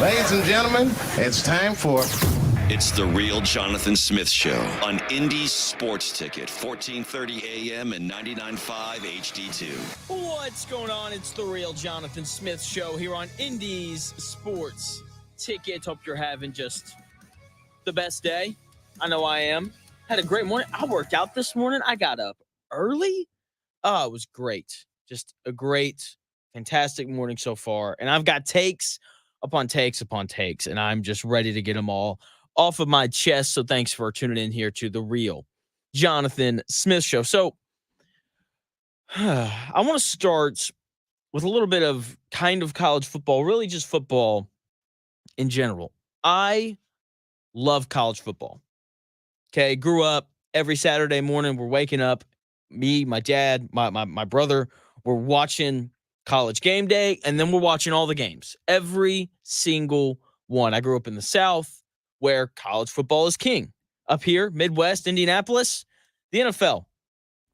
Ladies and gentlemen, it's time for... It's the Real Jonathan Smith Show on Indy's Sports Ticket, 1430 AM and 99.5 HD2. What's going on? It's the Real Jonathan Smith Show here on Indy's Sports Ticket. Hope you're having just the best day. I know I am. Had a great morning. I worked out this morning. I got up early. Oh, it was great. Just a great, fantastic morning so far. And I've got takes upon takes upon takes, and I'm just ready to get them all off of my chest. So thanks for tuning in here to the Real Jonathan Smith Show. So I want to start with a little bit of kind of college football, really just football in general. I love college football. Okay, grew up every Saturday morning. We're waking up, me, my dad, my brother, we're watching College Game Day, and then we're watching all the games, every single one. I grew up in the South, where college football is king. Up here, Midwest, Indianapolis, the NFL,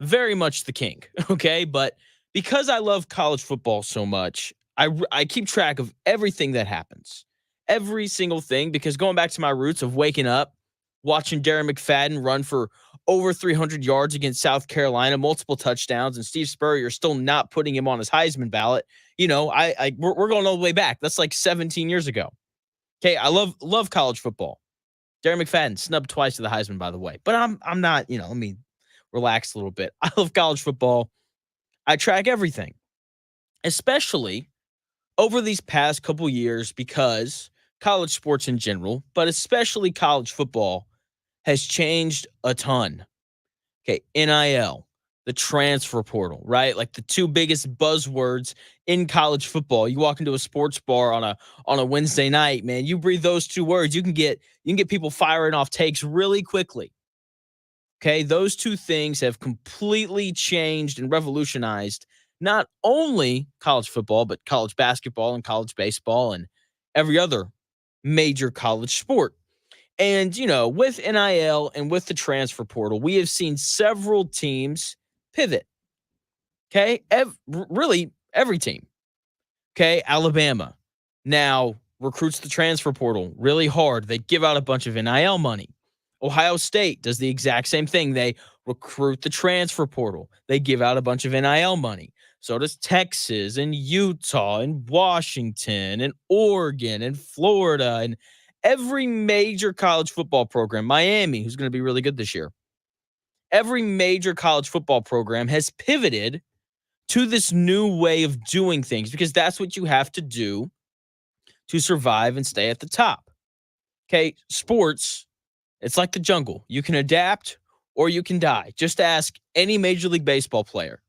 very much the king, okay? But because I love college football so much, I keep track of everything that happens, every single thing, because going back to my roots of waking up, watching Darren McFadden run for over 300 yards against South Carolina, multiple touchdowns, and Steve Spurrier still not putting him on his Heisman ballot. You know, we're going all the way back. That's like 17 years ago. Okay, I love college football. Darren McFadden snubbed twice to the Heisman, by the way. But I'm not, let me relax a little bit. I love college football. I track everything, especially over these past couple years, because college sports in general, but especially college football, has changed a ton. Okay, NIL, the transfer portal, right? Like the two biggest buzzwords in college football. You walk into a sports bar on a Wednesday night, man, you breathe those two words, you can get people firing off takes really quickly. Okay, those two things have completely changed and revolutionized not only college football, but college basketball and college baseball and every other major college sport. And, with NIL and with the transfer portal, we have seen several teams pivot. Okay, really every team. Okay, Alabama now recruits the transfer portal really hard. They give out a bunch of NIL money. Ohio State does the exact same thing. They recruit the transfer portal. They give out a bunch of NIL money. So does Texas and Utah and Washington and Oregon and Florida and every major college football program. Miami, who's going to be really good this year. Every major college football program has pivoted to this new way of doing things, because that's what you have to do to survive and stay at the top. Okay, sports, it's like the jungle. You can adapt or you can die. Just ask any Major League Baseball player.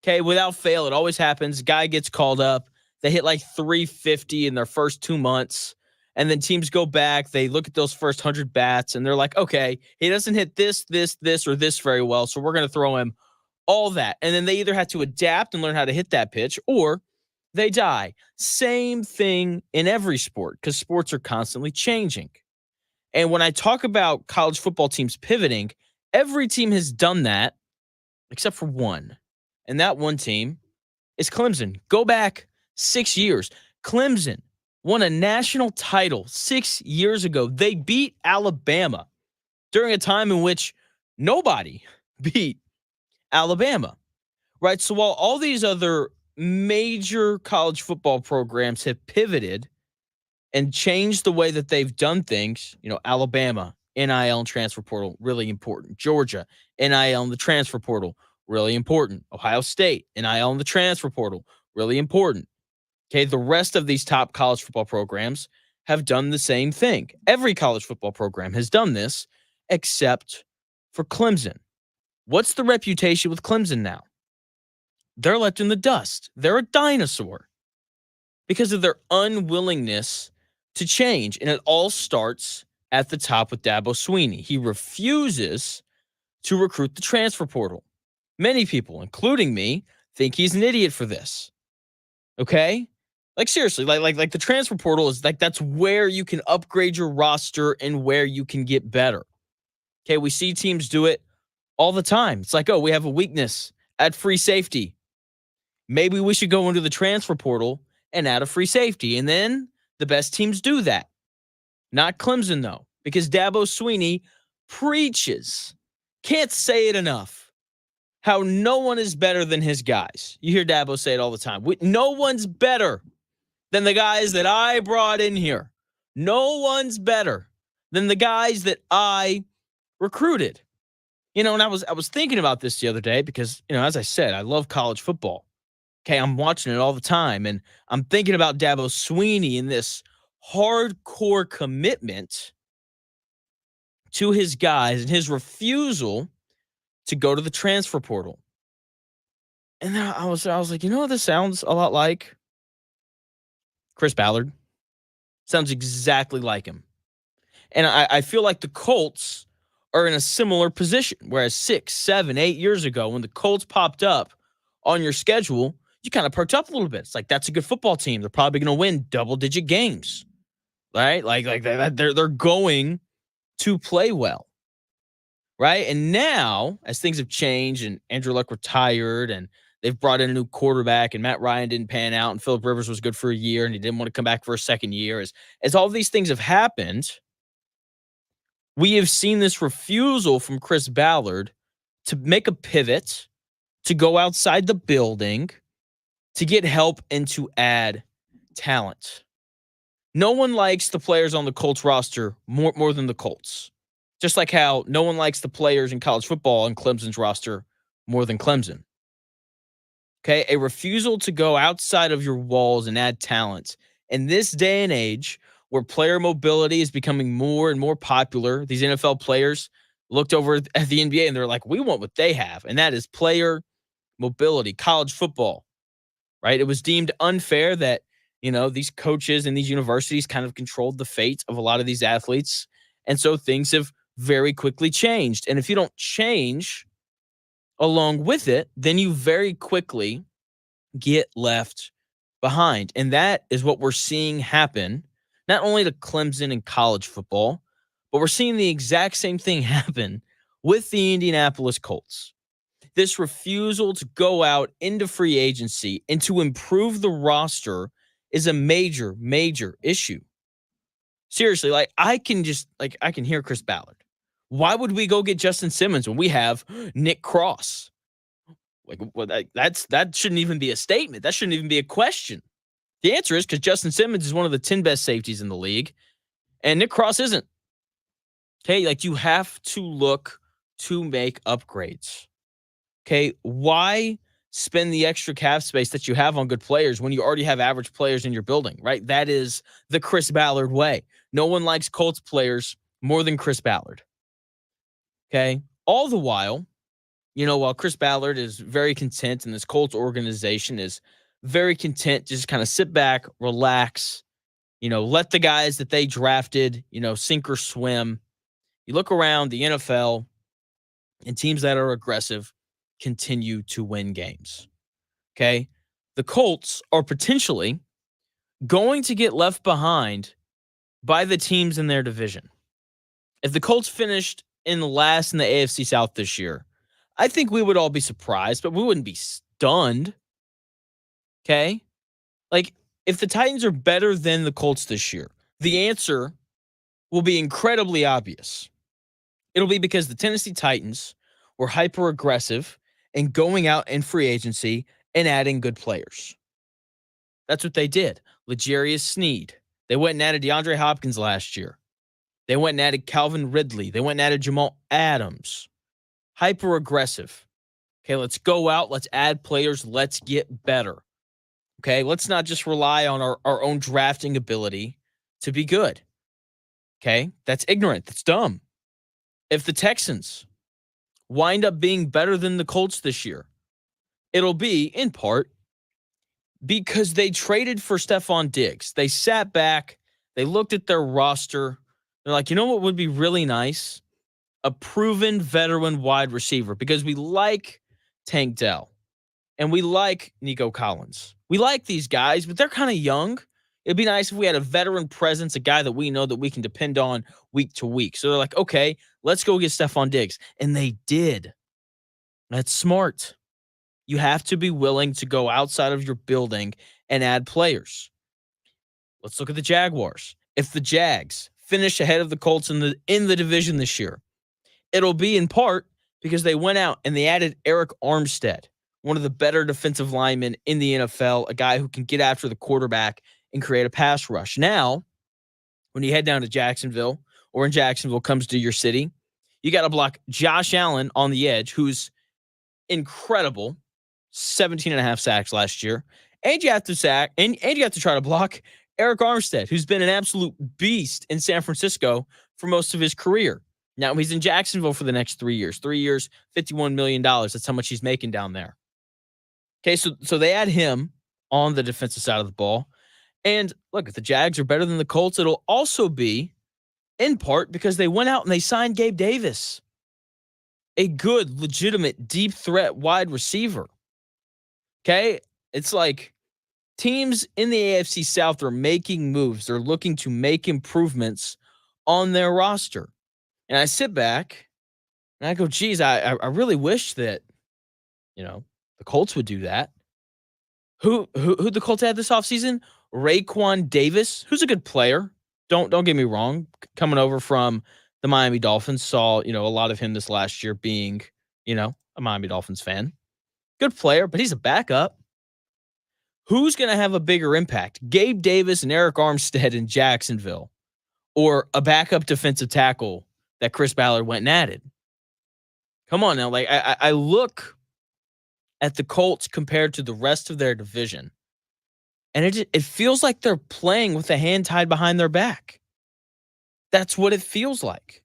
Okay, without fail, it always happens. Guy gets called up. They hit like 350 in their first 2 months. And then teams go back, they look at those first 100 bats, and they're like, okay, he doesn't hit this, or this very well, so we're going to throw him all that. And then they either have to adapt and learn how to hit that pitch, or they die. Same thing in every sport, because sports are constantly changing. And when I talk about college football teams pivoting, every team has done that except for one. And that one team is Clemson. Go back 6 years. Clemson won a national title 6 years ago. They beat Alabama during a time in which nobody beat Alabama, right? So while all these other major college football programs have pivoted and changed the way that they've done things, Alabama, NIL and transfer portal, really important. Georgia, NIL and the transfer portal, really important. Ohio State, NIL and the transfer portal, really important. Okay, the rest of these top college football programs have done the same thing. Every college football program has done this except for Clemson. What's the reputation with Clemson now? They're left in the dust. They're a dinosaur because of their unwillingness to change. And it all starts at the top with Dabo Swinney. He refuses to recruit the transfer portal. Many people, including me, think he's an idiot for this. Okay? Like seriously, like the transfer portal is like that's where you can upgrade your roster and where you can get better. Okay, we see teams do it all the time. It's like, oh, we have a weakness at free safety. Maybe we should go into the transfer portal and add a free safety. And then The best teams do that. Not Clemson, though, because Dabo Swinney preaches, can't say it enough, how no one is better than his guys. You hear Dabo say it all the time. No one's better than the guys that I brought in here. No one's better than the guys that I recruited. And I was thinking about this the other day because, as I said, I love college football. Okay, I'm watching it all the time, and I'm thinking about Dabo Swinney and this hardcore commitment to his guys and his refusal to go to the transfer portal. And then I was like, this sounds a lot like Chris Ballard. Sounds exactly like him. And I feel like the Colts are in a similar position, whereas 6, 7, 8 years ago, when the Colts popped up on your schedule, you kind of perked up a little bit. It's like, that's a good football team. They're probably going to win double-digit games, right? Like they're going to play well, right? And now, as things have changed and Andrew Luck retired and they've brought in a new quarterback and Matt Ryan didn't pan out and Phillip Rivers was good for a year and he didn't want to come back for a second year. As all these things have happened, we have seen this refusal from Chris Ballard to make a pivot, to go outside the building, to get help and to add talent. No one likes the players on the Colts roster more than the Colts. Just like how no one likes the players in college football on Clemson's roster more than Clemson. Okay, a refusal to go outside of your walls and add talent. In this day and age, where player mobility is becoming more and more popular, these NFL players looked over at the NBA and they're like, we want what they have, and that is player mobility, college football. Right? It was deemed unfair that, these coaches and these universities kind of controlled the fate of a lot of these athletes. And so things have very quickly changed. And if you don't change along with it, then you very quickly get left behind. And that is what we're seeing happen, not only to Clemson in college football, but we're seeing the exact same thing happen with the Indianapolis Colts. This refusal to go out into free agency and to improve the roster is a major, major issue. Seriously, I can hear Chris Ballard. Why would we go get Justin Simmons when we have Nick Cross? That shouldn't even be a statement. That shouldn't even be a question. The answer is because Justin Simmons is one of the 10 best safeties in the league, and Nick Cross isn't. Okay, you have to look to make upgrades. Okay, why spend the extra cap space that you have on good players when you already have average players in your building, right? That is the Chris Ballard way. No one likes Colts players more than Chris Ballard. Okay, all the while, while Chris Ballard is very content and this Colts organization is very content to just kind of sit back, relax, let the guys that they drafted, sink or swim. You look around the NFL and teams that are aggressive continue to win games. Okay? The Colts are potentially going to get left behind by the teams in their division. If the Colts finished in last in the AFC South this year, I think we would all be surprised, but we wouldn't be stunned. Okay? If the Titans are better than the Colts this year, the answer will be incredibly obvious. It'll be because the Tennessee Titans were hyper aggressive and going out in free agency and adding good players. That's what they did. L'Jarius Sneed. They went and added DeAndre Hopkins last year. They went and added Calvin Ridley. They went and added Jamal Adams. Hyper aggressive. Okay, let's go out. Let's add players. Let's get better. Okay, let's not just rely on our own drafting ability to be good. Okay, that's ignorant. That's dumb. If the Texans wind up being better than the Colts this year, it'll be, in part, because they traded for Stephon Diggs. They sat back. They looked at their roster. They're like, what would be really nice? A proven veteran wide receiver, because we like Tank Dell and we like Nico Collins. We like these guys, but they're kind of young. It'd be nice if we had a veteran presence, a guy that we know that we can depend on week to week. So they're like, okay, let's go get Stephon Diggs. And they did. That's smart. You have to be willing to go outside of your building and add players. let's look at the Jaguars. If the Jags finish ahead of the Colts in the division this year, it'll be in part because they went out and they added Eric Armstead, one of the better defensive linemen in the NFL, a guy who can get after the quarterback and create a pass rush. Now, when you head down to Jacksonville, or in Jacksonville comes to your city, you got to block Josh Allen on the edge, who's incredible, 17 and a half sacks last year. And you have to try to block Eric Armstead, who's been an absolute beast in San Francisco for most of his career. Now he's in Jacksonville for the next 3 years. 3 years, $51 million. That's how much he's making down there. Okay, so they add him on the defensive side of the ball. And look, if the Jags are better than the Colts, it'll also be in part because they went out and they signed Gabe Davis, a good, legitimate, deep threat wide receiver. Okay, it's like teams in the AFC South are making moves. They're looking to make improvements on their roster. And I sit back and I go, geez, I really wish that, the Colts would do that. Who the Colts had this offseason? Raekwon Davis, who's a good player. Don't get me wrong. Coming over from the Miami Dolphins, saw, a lot of him this last year being, a Miami Dolphins fan. Good player, but he's a backup. Who's going to have a bigger impact? Gabe Davis and Eric Armstead in Jacksonville, or a backup defensive tackle that Chris Ballard went and added? Come on now. Like I look at the Colts compared to the rest of their division, and it feels like they're playing with a hand tied behind their back. That's what it feels like.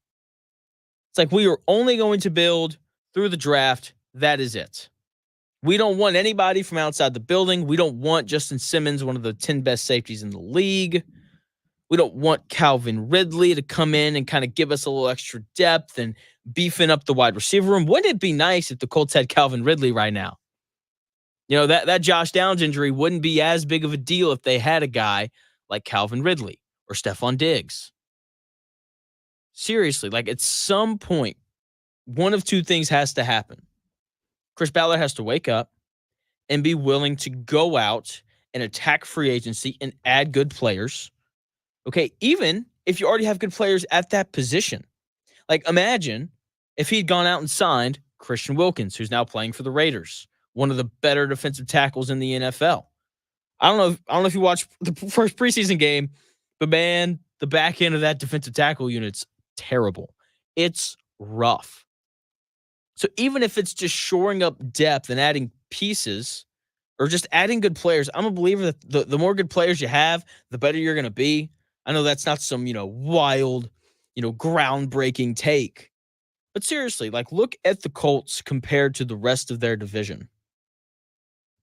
It's like we are only going to build through the draft. That is it. We don't want anybody from outside the building. We don't want Justin Simmons, one of the 10 best safeties in the league. We don't want Calvin Ridley to come in and kind of give us a little extra depth and beefing up the wide receiver room. Wouldn't it be nice if the Colts had Calvin Ridley right now? That Josh Downs injury wouldn't be as big of a deal if they had a guy like Calvin Ridley or Stephon Diggs. Seriously, like at some point, one of two things has to happen. Chris Ballard has to wake up and be willing to go out and attack free agency and add good players. Okay, even if you already have good players at that position. Like imagine if he'd gone out and signed Christian Wilkins, who's now playing for the Raiders, one of the better defensive tackles in the NFL. I don't know if you watched the first preseason game, but man, the back end of that defensive tackle unit's terrible. It's rough. So even if it's just shoring up depth and adding pieces or just adding good players, I'm a believer that the more good players you have, the better you're going to be. I know that's not some, wild, groundbreaking take. But seriously, like look at the Colts compared to the rest of their division.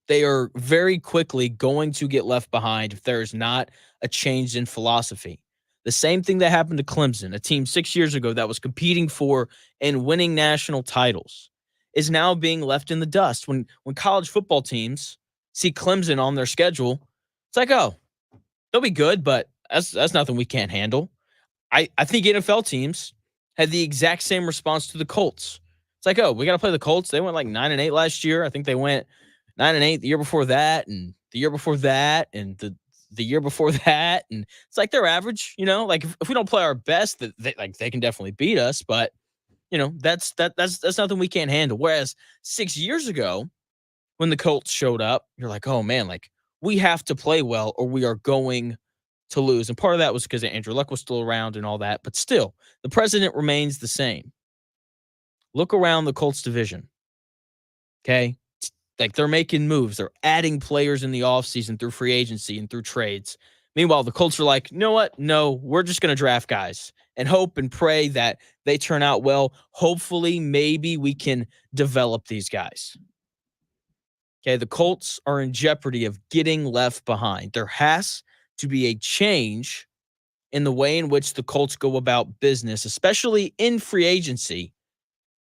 They are very quickly going to get left behind if there is not a change in philosophy. The same thing that happened to Clemson, a team 6 years ago that was competing for and winning national titles, is now being left in the dust. When college football teams see Clemson on their schedule, it's like, oh, they'll be good, but that's nothing we can't handle. I think NFL teams had the exact same response to the Colts. It's like, oh, we got to play the Colts. They went like 9-8 last year. I think they went 9-8 the year before that, and the year before that, and the year before that, and it's like they're average, like if we don't play our best, they can definitely beat us, but that's nothing we can't handle. Whereas 6 years ago, when the Colts showed up, you're like, oh man, like we have to play well or we are going to lose. And part of that was because Andrew Luck was still around and all that, but still, the precedent remains the same. Look around the Colts division. Okay. Like they're making moves. They're adding players in the offseason through free agency and through trades. Meanwhile, the Colts are like, you know what? No, we're just going to draft guys and hope and pray that they turn out well. Hopefully, maybe we can develop these guys. Okay, the Colts are in jeopardy of getting left behind. There has to be a change in the way in which the Colts go about business, especially in free agency,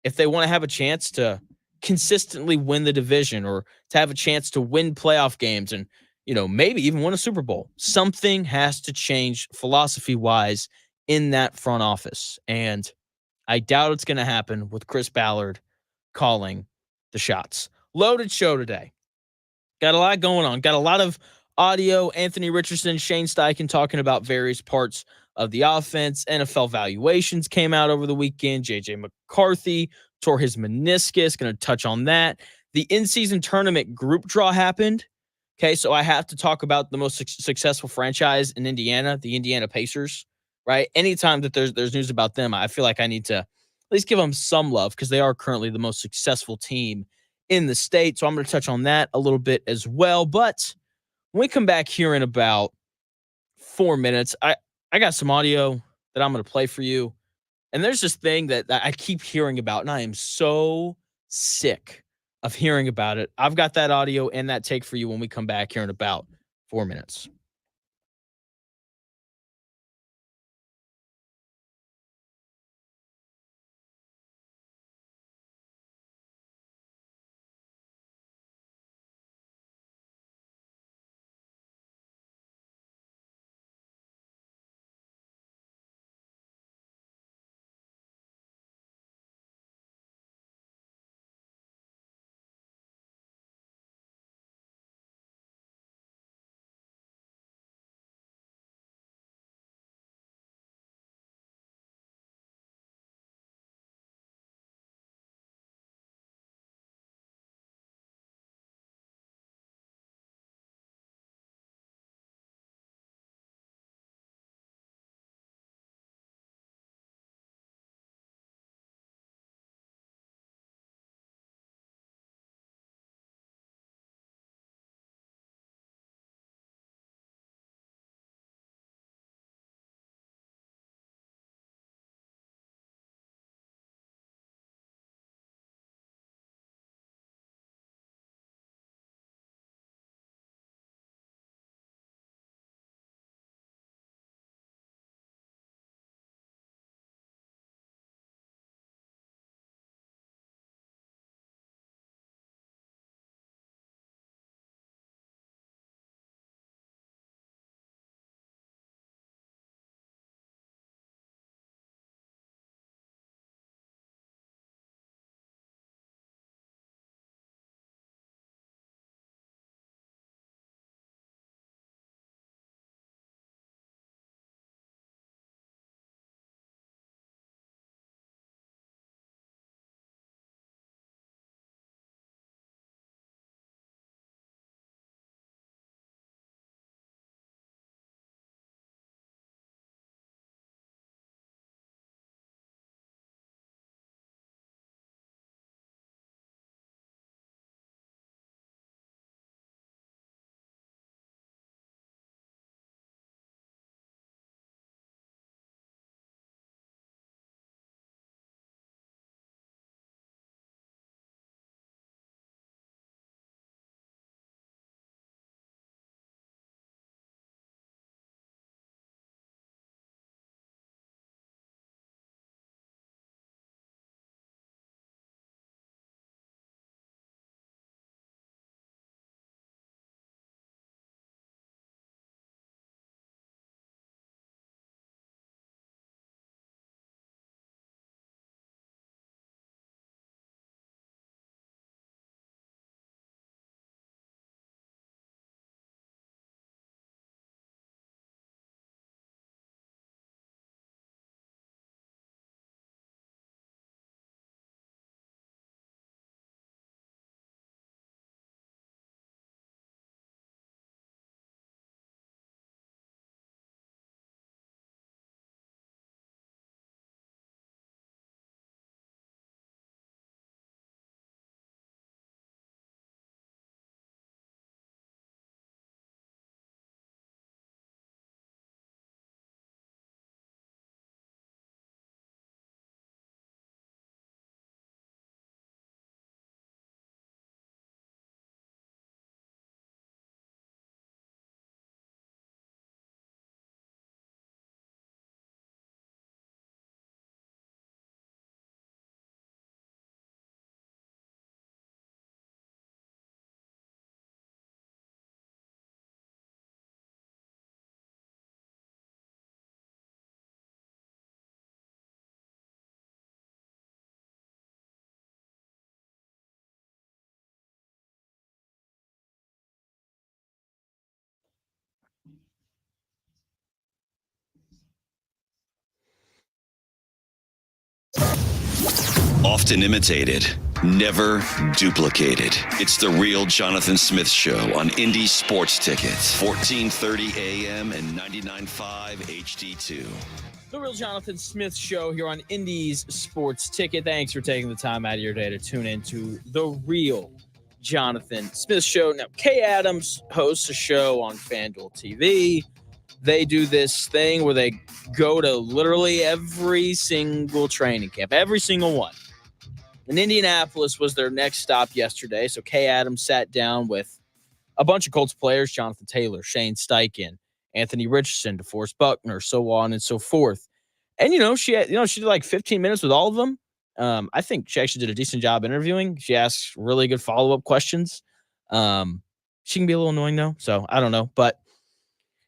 if they want to have a chance to consistently win the division or to have a chance to win playoff games and, maybe even win a Super Bowl. Something has to change philosophy-wise in that front office. And I doubt it's going to happen with Chris Ballard calling the shots. Loaded show today. Got a lot going on. Got a lot of audio, Anthony Richardson, Shane Steichen talking about various parts of the offense. NFL valuations came out over the weekend. JJ McCarthy tore his meniscus. Going to touch on that. The in-season tournament group draw happened. Okay, so I have to talk about the most successful franchise in Indiana, the Indiana Pacers, right? Anytime that there's news about them, I feel like I need to at least give them some love because they are currently the most successful team in the state. So I'm going to touch on that a little bit as well. But when we come back here in about 4 minutes, I got some audio that I'm going to play for you. And there's this thing that I keep hearing about, and I am so sick of hearing about it. I've got that audio and that take for you when we come back here in about 4 minutes. Often imitated, never duplicated. It's the real Jonathan Smith Show on Indy Sports Tickets, 1430 AM and 99.5 HD2. The real Jonathan Smith Show here on Indy's Sports Ticket. Thanks for taking the time out of your day to tune into the real Jonathan Smith Show. Now, Kay Adams hosts a show on FanDuel TV. They do this thing where they go to literally every single training camp, every single one. And Indianapolis was their next stop yesterday. So Kay Adams sat down with a bunch of Colts players, Jonathan Taylor, Shane Steichen, Anthony Richardson, DeForest Buckner, so on and so forth. And, she did like 15 minutes with all of them. I think she actually did a decent job interviewing. She asked really good follow-up questions. She can be a little annoying though, so I don't know. But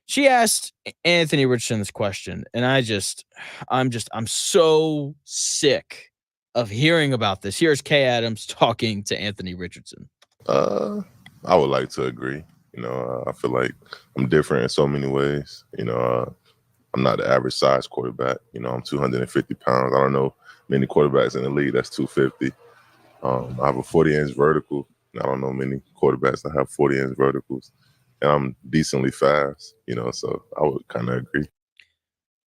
she asked Anthony Richardson this question, and I'm so sick of hearing about this. Here's Kay Adams talking to Anthony Richardson. I would like to agree. I feel like I'm different in so many ways. I'm not the average size quarterback. I'm 250 pounds. I don't know many quarterbacks in the league that's 250. I have a 40-inch vertical. I don't know many quarterbacks that have 40-inch verticals. And I'm decently fast, so I would kind of agree.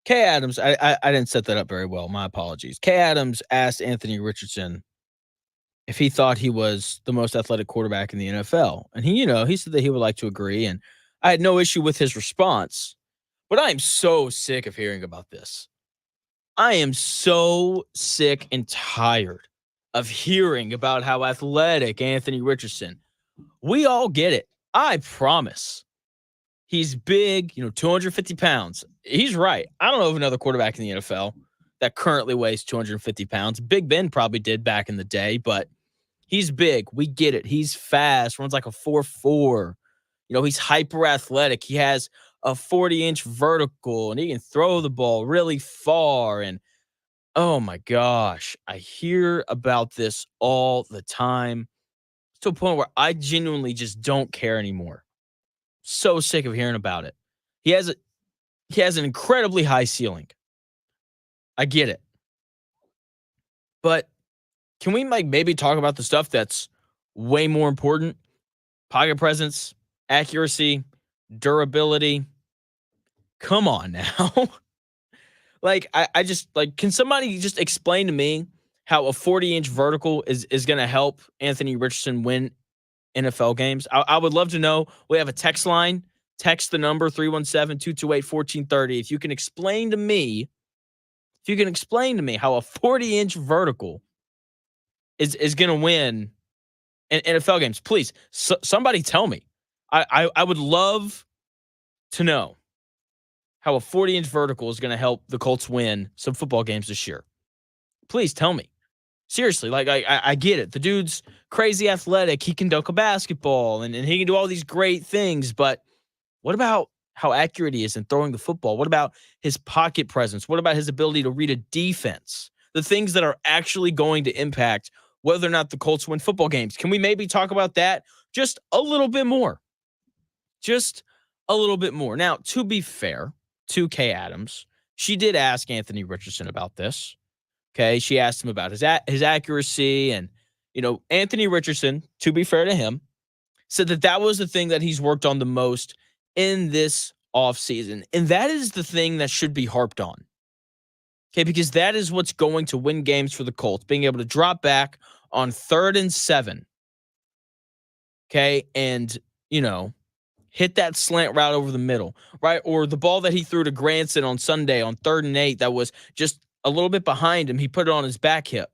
Kay Adams, I didn't set that up very well. My apologies. Kay Adams asked Anthony Richardson if he thought he was the most athletic quarterback in the NFL. And he said that he would like to agree. And I had no issue with his response. But I am so sick of hearing about this. I am so sick and tired of hearing about how athletic Anthony Richardson. We all get it. I promise. He's big, 250 pounds. He's right. I don't know of another quarterback in the NFL that currently weighs 250 pounds. Big Ben probably did back in the day, but he's big. We get it. He's fast. Runs like a 4.4. He's hyper athletic. He has a 40-inch vertical, and he can throw the ball really far. And, oh, my gosh, I hear about this all the time to a point where I genuinely just don't care anymore. So sick of hearing about it. He has an incredibly high ceiling. I get it. But can we maybe talk about the stuff that's way more important? Pocket presence, accuracy, durability. Come on now. I just can somebody just explain to me how a 40-inch vertical is going to help Anthony Richardson win NFL games? I would love to know. We have a text line. Text the number 317-228-1430. If you can explain to me how a 40-inch vertical is going to win in NFL games, please, somebody tell me. I would love to know how a 40-inch vertical is going to help the Colts win some football games this year. Please tell me. Seriously, I get it. The dude's crazy athletic. He can dunk a basketball, and he can do all these great things. But what about how accurate he is in throwing the football? What about his pocket presence? What about his ability to read a defense? The things that are actually going to impact whether or not the Colts win football games. Can we maybe talk about that just a little bit more? Just a little bit more. Now, to be fair to Kay Adams, she did ask Anthony Richardson about this. Okay, she asked him about his accuracy, and Anthony Richardson, to be fair to him, said that was the thing that he's worked on the most in this offseason, and that is the thing that should be harped on. Okay, because that is what's going to win games for the Colts, being able to drop back on 3rd and 7. Okay, and hit that slant route over the middle, right? Or the ball that he threw to Granson on Sunday on 3rd and 8 that was just a little bit behind him, he put it on his back hip.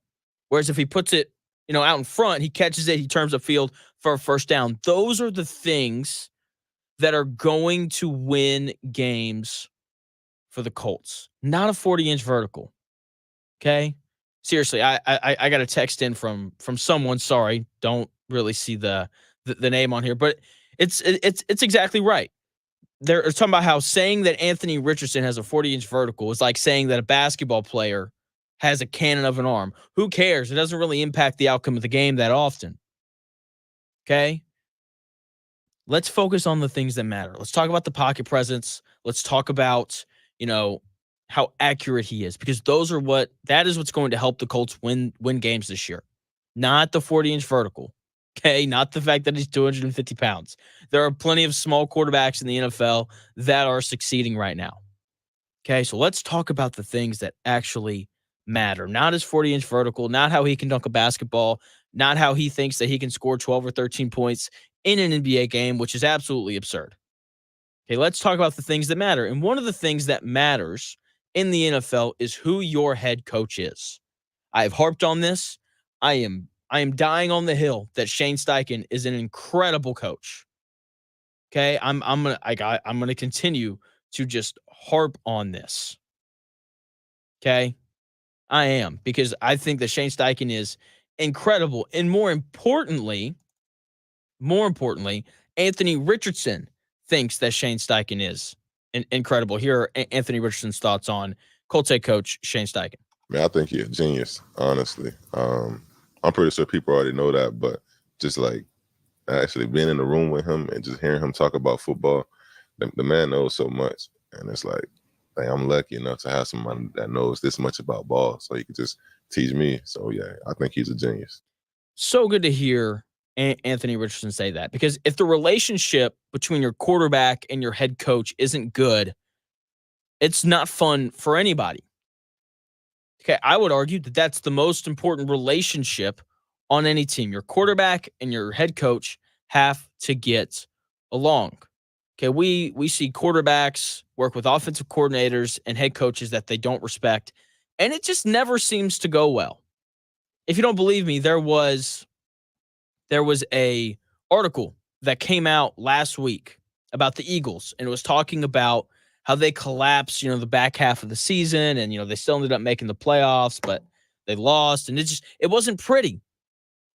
Whereas if he puts it, out in front, he catches it, he turns upfield for a first down. Those are the things that are going to win games for the Colts. Not a 40-inch vertical. Okay? Seriously, I got a text in from someone, sorry, don't really see the name on here, but it's exactly right. They're talking about how saying that Anthony Richardson has a 40-inch vertical is like saying that a basketball player has a cannon of an arm. Who cares? It doesn't really impact the outcome of the game that often. Okay? Let's focus on the things that matter. Let's talk about the pocket presence. Let's talk about, how accurate he is, because that is what's going to help the Colts win games this year. Not the 40-inch vertical. Okay, not the fact that he's 250 pounds. There are plenty of small quarterbacks in the NFL that are succeeding right now. Okay, so let's talk about the things that actually matter. Not his 40-inch vertical, not how he can dunk a basketball, not how he thinks that he can score 12 or 13 points in an NBA game, which is absolutely absurd. Okay, let's talk about the things that matter. And one of the things that matters in the NFL is who your head coach is. I've harped on this. I am dying on the hill that Shane Steichen is an incredible coach. Okay, I'm gonna continue to just harp on this. Okay, I am, because I think that Shane Steichen is incredible, and more importantly, Anthony Richardson thinks that Shane Steichen is incredible. Here are Anthony Richardson's thoughts on Colts head coach Shane Steichen. Man, I think he's a genius, honestly. I'm pretty sure people already know that, but just like actually being in the room with him and just hearing him talk about football, the man knows so much. And it's like, I'm lucky enough to have someone that knows this much about ball, so he could just teach me. So, yeah, I think he's a genius. So good to hear Anthony Richardson say that, because if the relationship between your quarterback and your head coach isn't good, it's not fun for anybody. Okay, I would argue that that's the most important relationship on any team. Your quarterback and your head coach have to get along. Okay, we see quarterbacks work with offensive coordinators and head coaches that they don't respect, and it just never seems to go well. If you don't believe me, there was a article that came out last week about the Eagles, and it was talking about how they collapsed, the back half of the season, and they still ended up making the playoffs, but they lost, and it wasn't pretty.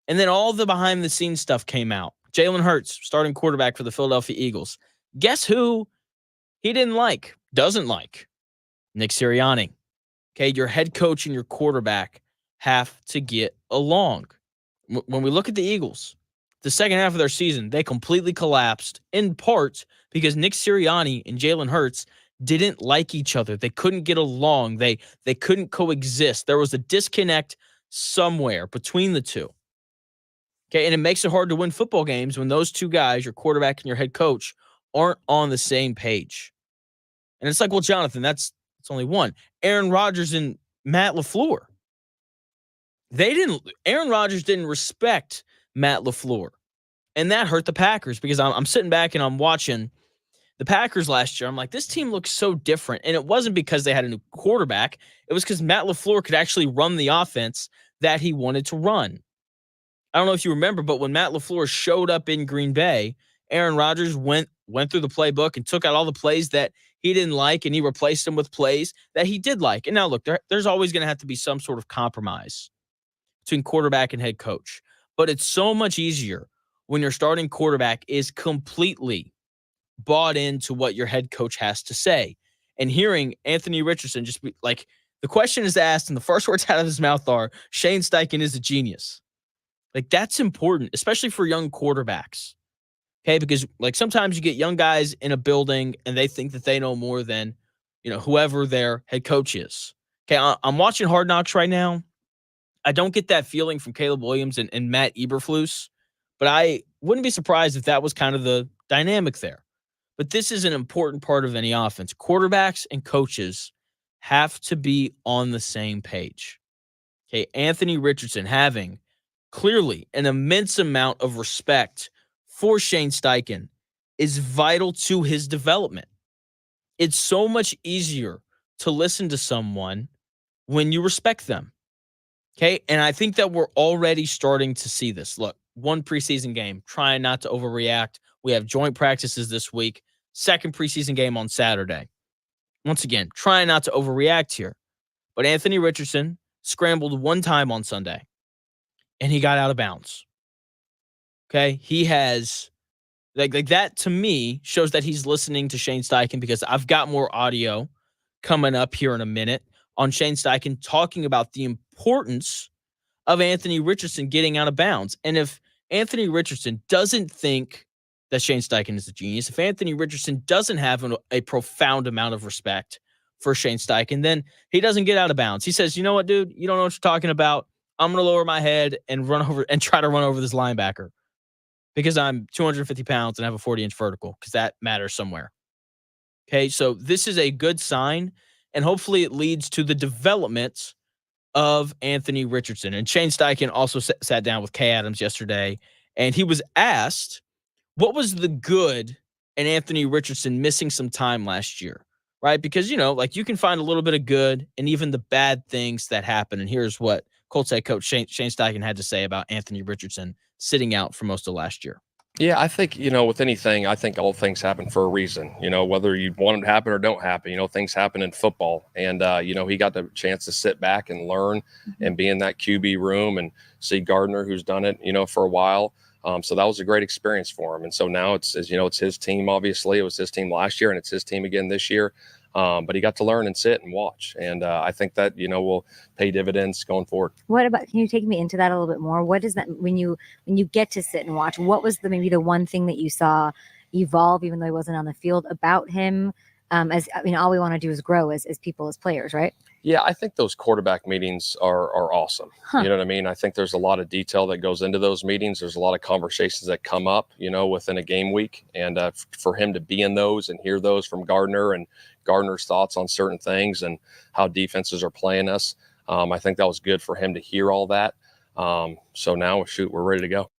And then all the behind the scenes stuff came out. Jalen Hurts, starting quarterback for the Philadelphia Eagles. Guess who he doesn't like? Nick Sirianni. Okay, your head coach and your quarterback have to get along. When we look at the Eagles, the second half of their season, they completely collapsed, in part because Nick Sirianni and Jalen Hurts didn't like each other. They couldn't get along. They couldn't coexist. There was a disconnect somewhere between the two. Okay, and it makes it hard to win football games when those two guys, your quarterback and your head coach, aren't on the same page. And it's like, well, Jonathan, that's only one. Aaron Rodgers and Matt LaFleur. Aaron Rodgers didn't respect Matt LaFleur. And that hurt the Packers, because I'm sitting back and I'm watching the Packers last year. I'm like, this team looks so different. And it wasn't because they had a new quarterback. It was because Matt LaFleur could actually run the offense that he wanted to run. I don't know if you remember, but when Matt LaFleur showed up in Green Bay, Aaron Rodgers went through the playbook and took out all the plays that he didn't like, and he replaced them with plays that he did like. And now, look, there's always going to have to be some sort of compromise between quarterback and head coach. But it's so much easier when your starting quarterback is completely bought into what your head coach has to say. And hearing Anthony Richardson just be like, the question is asked and the first words out of his mouth are, Shane Steichen is a genius. Like, that's important, especially for young quarterbacks. Okay, because like sometimes you get young guys in a building and they think that they know more than, whoever their head coach is. Okay, I'm watching Hard Knocks right now. I don't get that feeling from Caleb Williams and Matt Eberflus, but I wouldn't be surprised if that was kind of the dynamic there. But this is an important part of any offense. Quarterbacks and coaches have to be on the same page. Okay, Anthony Richardson having clearly an immense amount of respect for Shane Steichen is vital to his development. It's so much easier to listen to someone when you respect them. Okay, and I think that we're already starting to see this. Look, one preseason game, trying not to overreact. We have joint practices this week, second preseason game on Saturday. Once again, trying not to overreact here. But Anthony Richardson scrambled one time on Sunday, and he got out of bounds. Okay, he has, like that to me shows that he's listening to Shane Steichen, because I've got more audio coming up here in a minute on Shane Steichen talking about the importance of Anthony Richardson getting out of bounds. And if Anthony Richardson doesn't think that Shane Steichen is a genius, if Anthony Richardson doesn't have a profound amount of respect for Shane Steichen. Then he doesn't get out of bounds. He says, you know what, dude? You don't know what you're talking about. I'm going to lower my head and try to run over this linebacker because I'm 250 pounds and have a 40-inch vertical because that matters somewhere. Okay, so this is a good sign, and hopefully it leads to the development of Anthony Richardson. And Shane Steichen also sat down with Kay Adams yesterday, and he was asked, what was the good in Anthony Richardson missing some time last year, right? Because, you can find a little bit of good and even the bad things that happen. And here's what Colts head coach Shane Steichen had to say about Anthony Richardson sitting out for most of last year. Yeah, I think, with anything, I think all things happen for a reason, whether you want them to happen or don't happen, things happen in football. And, he got the chance to sit back and learn and be in that QB room and see Gardner, who's done it, for a while. So that was a great experience for him. And so now it's his team, obviously. It was his team last year and it's his team again this year. But he got to learn and sit and watch. And I think that, will pay dividends going forward. Can you take me into that a little bit more? What does that, when you get to sit and watch, what was maybe the one thing that you saw evolve, even though he wasn't on the field, about him? All we want to do is grow as people, as players, right? Yeah, I think those quarterback meetings are awesome. You know what I mean? I think there's a lot of detail that goes into those meetings. There's a lot of conversations that come up, within a game week. And for him to be in those and hear those from Gardner and Gardner's thoughts on certain things and how defenses are playing us, I think that was good for him to hear all that. So now, we're ready to go.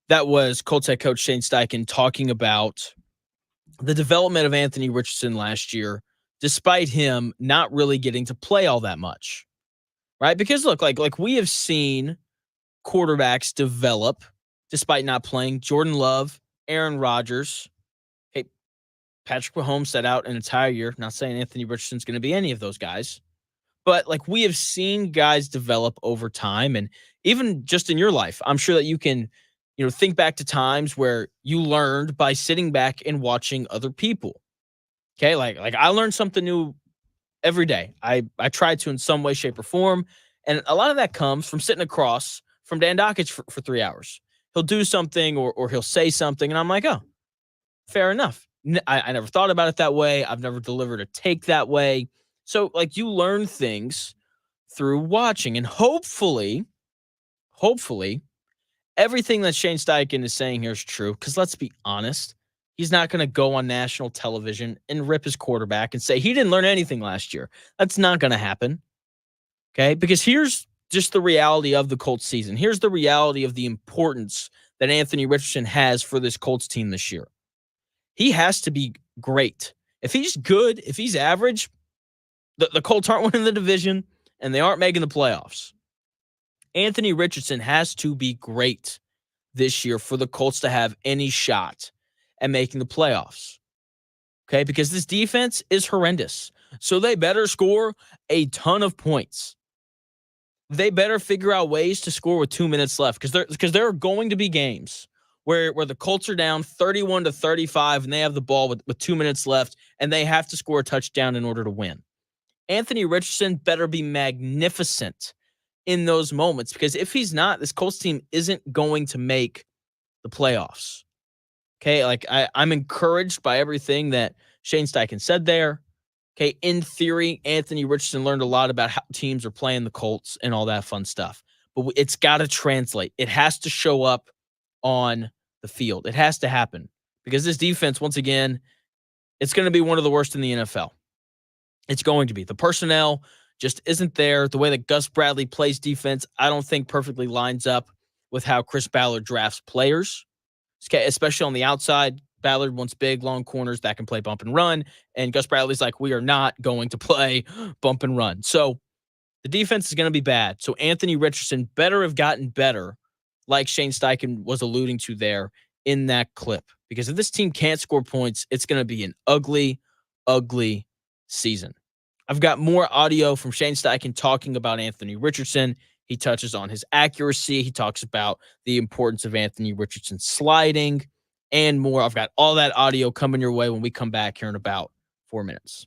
That was Colts head coach Shane Steichen talking about the development of Anthony Richardson last year, despite him not really getting to play all that much, right? Because look, like we have seen quarterbacks develop despite not playing. Jordan Love, Aaron Rodgers, hey, Patrick Mahomes sat out an entire year. Not saying Anthony Richardson's going to be any of those guys, but we have seen guys develop over time. And even just in your life, I'm sure that you can, think back to times where you learned by sitting back and watching other people. Okay, like I learned something new every day. I try to in some way, shape, or form. And a lot of that comes from sitting across from Dan Dockich for 3 hours. He'll do something or he'll say something, and I'm like, oh, fair enough. I never thought about it that way. I've never delivered a take that way. So, you learn things through watching. And hopefully, everything that Shane Steichen is saying here is true. Because let's be honest, he's not going to go on national television and rip his quarterback and say he didn't learn anything last year. That's not going to happen. Okay? Because here's just the reality of the Colts season. Here's the reality of the importance that Anthony Richardson has for this Colts team this year. He has to be great. If he's good, if he's average, the Colts aren't winning the division and they aren't making the playoffs. Anthony Richardson has to be great this year for the Colts to have any shot at making the playoffs. Okay, because this defense is horrendous. So they better score a ton of points. They better figure out ways to score with 2 minutes left because there are going to be games where the Colts are down 31-35 and they have the ball with 2 minutes left and they have to score a touchdown in order to win. Anthony Richardson better be magnificent in those moments because if he's not, this Colts team isn't going to make the playoffs. Okay, I'm encouraged by everything that Shane Steichen said there. Okay, in theory, Anthony Richardson learned a lot about how teams are playing the Colts and all that fun stuff. But it's got to translate. It has to show up on the field. It has to happen because this defense, once again, it's going to be one of the worst in the NFL. It's going to be. The personnel just isn't there. The way that Gus Bradley plays defense, I don't think perfectly lines up with how Chris Ballard drafts players. Okay, especially on the outside. Ballard wants big, long corners that can play bump and run. And Gus Bradley's like, we are not going to play bump and run. So the defense is going to be bad. So Anthony Richardson better have gotten better, like Shane Steichen was alluding to there in that clip. Because if this team can't score points, it's going to be an ugly, ugly season. I've got more audio from Shane Steichen talking about Anthony Richardson. He touches on his accuracy. He talks about the importance of Anthony Richardson sliding and more. I've got all that audio coming your way when we come back here in about 4 minutes.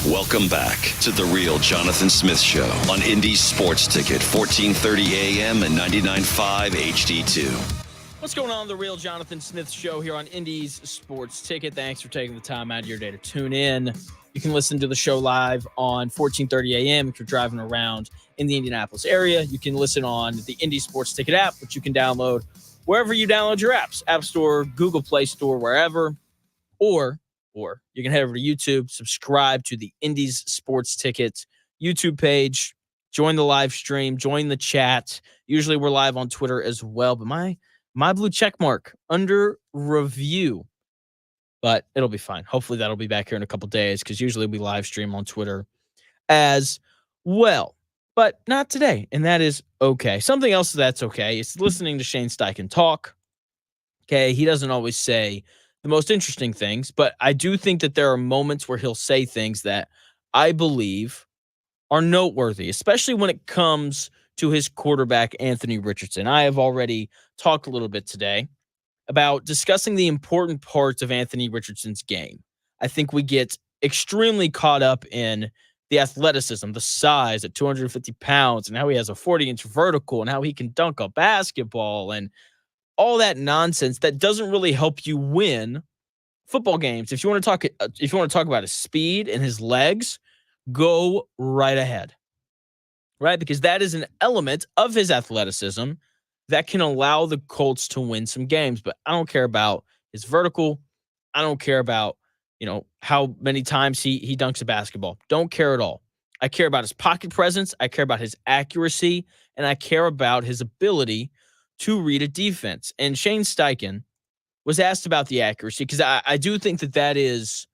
Welcome back to the real Jonathan Smith Show on Indy Sports Ticket, 1430 AM and 99.5 HD2. What's going on? The real Jonathan Smith Show here on Indy's Sports Ticket. Thanks for taking the time out of your day to tune in. You can listen to the show live on 1430 AM if you're driving around in the Indianapolis area. You can listen on the Indy Sports Ticket app, which you can download wherever you download your apps, App Store, Google Play Store, wherever, or you can head over to YouTube, subscribe to the Indy's Sports Ticket YouTube page, join the live stream, join the chat. Usually we're live on Twitter as well, but my blue check mark under review, but it'll be fine. Hopefully that'll be back here in a couple days because usually we live stream on Twitter as well, but not today, and that is okay. Something else that's okay is listening to Shane Steichen talk. Okay, he doesn't always say the most interesting things, but I do think that there are moments where he'll say things that I believe are noteworthy, especially when it comes to his quarterback, Anthony Richardson. I have already talked a little bit today about discussing the important parts of Anthony Richardson's game. I think we get extremely caught up in the athleticism, the size at 250 pounds, and how he has a 40-inch vertical and how he can dunk a basketball and all that nonsense that doesn't really help you win football games. If you want to talk about his speed and his legs, go right ahead. Right? Because that is an element of his athleticism that can allow the Colts to win some games. But I don't care about his vertical. I don't care about, how many times he dunks a basketball. Don't care at all. I care about his pocket presence. I care about his accuracy. And I care about his ability to read a defense. And Shane Steichen was asked about the accuracy because I do think that is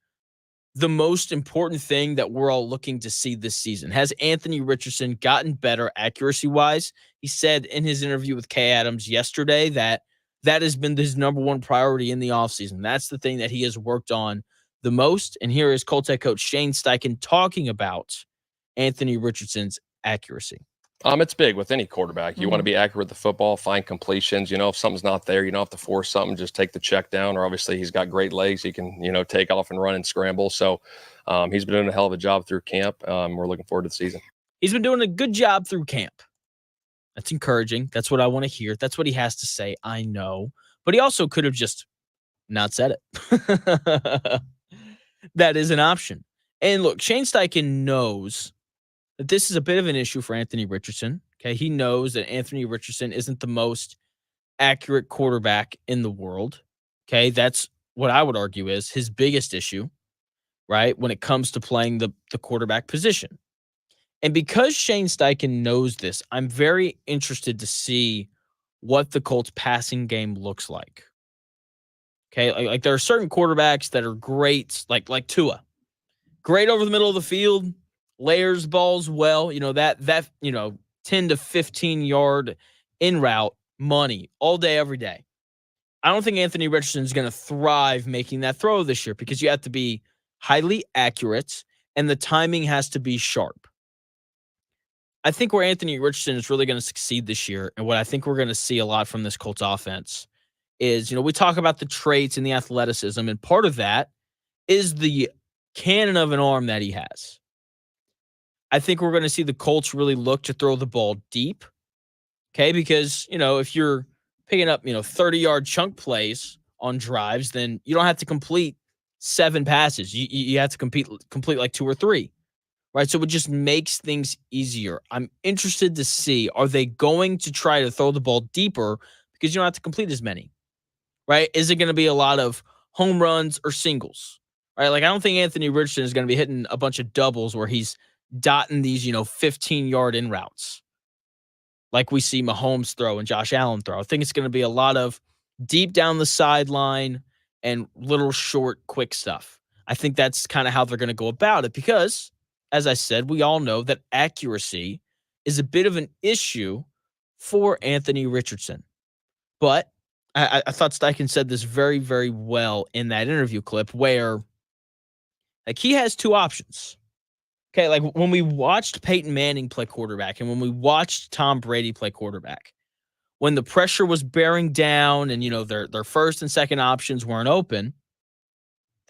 the most important thing that we're all looking to see this season. Has Anthony Richardson gotten better accuracy-wise? He said in his interview with Kay Adams yesterday that has been his number one priority in the offseason. That's the thing that he has worked on the most. And here is Colts head coach Shane Steichen talking about Anthony Richardson's accuracy. It's big with any quarterback. You want to be accurate with the football, find completions. If something's not there, you don't have to force something. Just take the check down. Or obviously he's got great legs. He can, take off and run and scramble. So he's been doing a hell of a job through camp. We're looking forward to the season. He's been doing a good job through camp. That's encouraging. That's what I want to hear. That's what he has to say. I know. But he also could have just not said it. That is an option. And look, Shane Steichen knows that this is a bit of an issue for Anthony Richardson. Okay, he knows that Anthony Richardson isn't the most accurate quarterback in the world. Okay, that's what I would argue is his biggest issue, right, when it comes to playing the quarterback position. And because Shane Steichen knows this, I'm very interested to see what the Colts passing game looks like. Okay, like there are certain quarterbacks that are great, like Tua. Great over the middle of the field, layers balls well, that 10 to 15 yard in route money all day, every day. I don't think Anthony Richardson is going to thrive making that throw this year because you have to be highly accurate and the timing has to be sharp. I think where Anthony Richardson is really going to succeed this year, and what I think we're going to see a lot from this Colts offense is, we talk about the traits and the athleticism, and part of that is the cannon of an arm that he has. I think we're going to see the Colts really look to throw the ball deep, okay? Because, if you're picking up, 30-yard chunk plays on drives, then you don't have to complete 7 passes. You have to complete like 2 or 3, right? So it just makes things easier. I'm interested to see, are they going to try to throw the ball deeper because you don't have to complete as many, right? Is it going to be a lot of home runs or singles, right? Like, I don't think Anthony Richardson is going to be hitting a bunch of doubles where he's dotting these, 15-yard in routes like we see Mahomes throw and Josh Allen throw. I think it's going to be a lot of deep down the sideline and little short, quick stuff. I think that's kind of how they're going to go about it because, as I said, we all know that accuracy is a bit of an issue for Anthony Richardson. But I thought Steichen said this very, very well in that interview clip where, like, he has 2 options. Okay, like when we watched Peyton Manning play quarterback and when we watched Tom Brady play quarterback, when the pressure was bearing down and, their first and second options weren't open,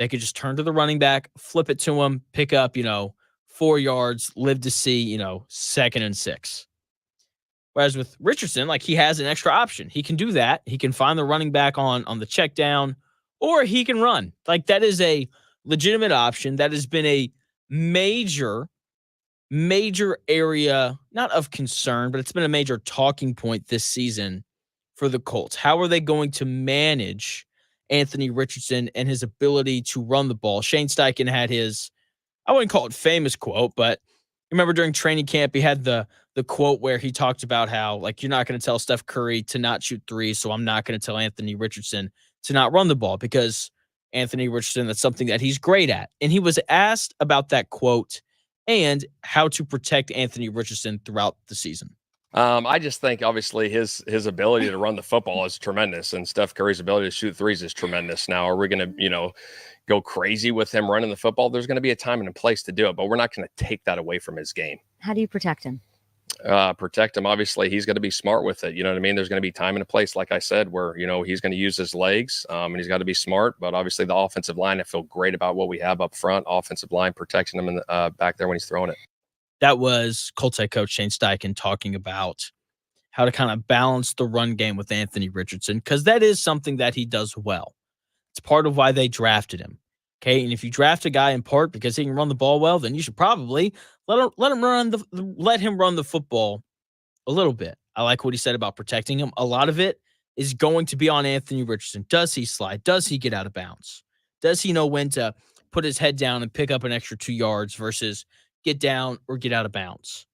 They could just turn to the running back, flip it to him, pick up, 4 yards, live to see, 2nd and 6. Whereas with Richardson, like, he has an extra option. He can do that. He can find the running back on the check down, or he can run. Like, that is a legitimate option. That has been a major area, not of concern, but it's been a major talking point this season for the Colts. How are they going to manage Anthony Richardson and his ability to run the ball? Shane Steichen had his, I wouldn't call it famous quote, but remember during training camp, he had the quote where he talked about how, like, you're not going to tell Steph Curry to not shoot threes, so I'm not going to tell Anthony Richardson to not run the ball, because Anthony Richardson, that's something that he's great at. And he was asked about that quote and how to protect Anthony Richardson throughout the season. I just think obviously his ability to run the football is tremendous, and Steph Curry's ability to shoot threes is tremendous. Now, are we going to, go crazy with him running the football? There's going to be a time and a place to do it, but we're not going to take that away from his game. How do you protect him? Obviously, he's going to be smart with it. You know what I mean? There's going to be time and a place, like I said, where, he's going to use his legs, and he's got to be smart. But obviously, the offensive line, I feel great about what we have up front. Offensive line protecting him in the, back there when he's throwing it. That was Colts head coach Shane Steichen talking about how to kind of balance the run game with Anthony Richardson, because that is something that he does well. It's part of why they drafted him. Okay, and if you draft a guy in part because he can run the ball well, then you should probably let him run the football a little bit. I like what he said about protecting him. A lot of it is going to be on Anthony Richardson. Does he slide? Does he get out of bounds? Does he know when to put his head down and pick up an extra 2 yards versus get down or get out of bounds?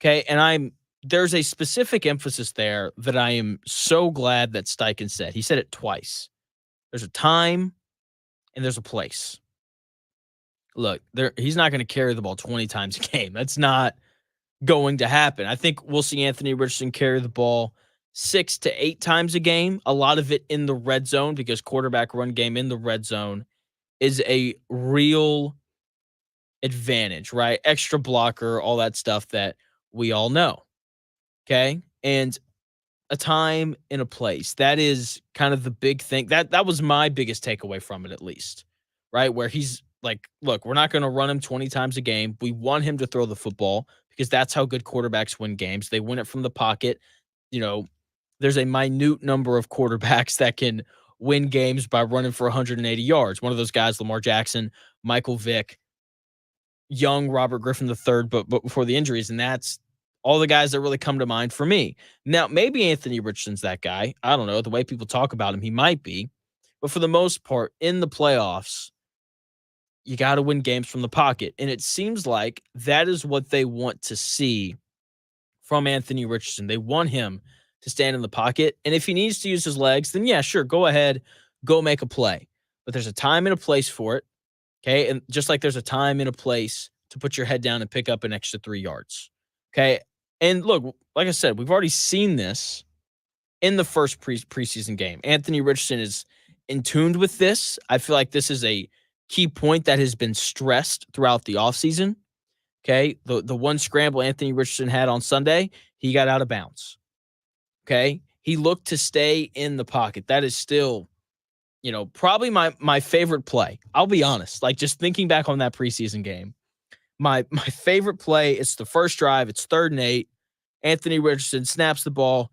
Okay, and there's a specific emphasis there that I am so glad that Steichen said. He said it twice. There's a time and there's a place. Look, he's not going to carry the ball 20 times a game. That's not going to happen. I think we'll see Anthony Richardson carry the ball 6 to 8 times a game, a lot of it in the red zone, because quarterback run game in the red zone is a real advantage, right? Extra blocker, all that stuff that we all know. Okay? And a time and a place. That is kind of the big thing. That was my biggest takeaway from it, at least, right? Where he's like, look, we're not going to run him 20 times a game. We want him to throw the football because that's how good quarterbacks win games. They win it from the pocket. There's a minute number of quarterbacks that can win games by running for 180 yards. One of those guys, Lamar Jackson, Michael Vick, young Robert Griffin III, but before the injuries, and that's all the guys that really come to mind for me. Now, maybe Anthony Richardson's that guy. I don't know. The way people talk about him, he might be. But for the most part, in the playoffs, you got to win games from the pocket. And it seems like that is what they want to see from Anthony Richardson. They want him to stand in the pocket. And if he needs to use his legs, then yeah, sure, go ahead, go make a play. But there's a time and a place for it. Okay. And just like there's a time and a place to put your head down and pick up an extra 3 yards. Okay. And look, like I said, we've already seen this in the first preseason game. Anthony Richardson is in tune with this. I feel like this is a key point that has been stressed throughout the offseason. Okay. The one scramble Anthony Richardson had on Sunday, he got out of bounds. Okay. He looked to stay in the pocket. That is still, probably my favorite play. I'll be honest. Like, just thinking back on that preseason game, my favorite play is the first drive. It's 3rd and 8. Anthony Richardson snaps the ball,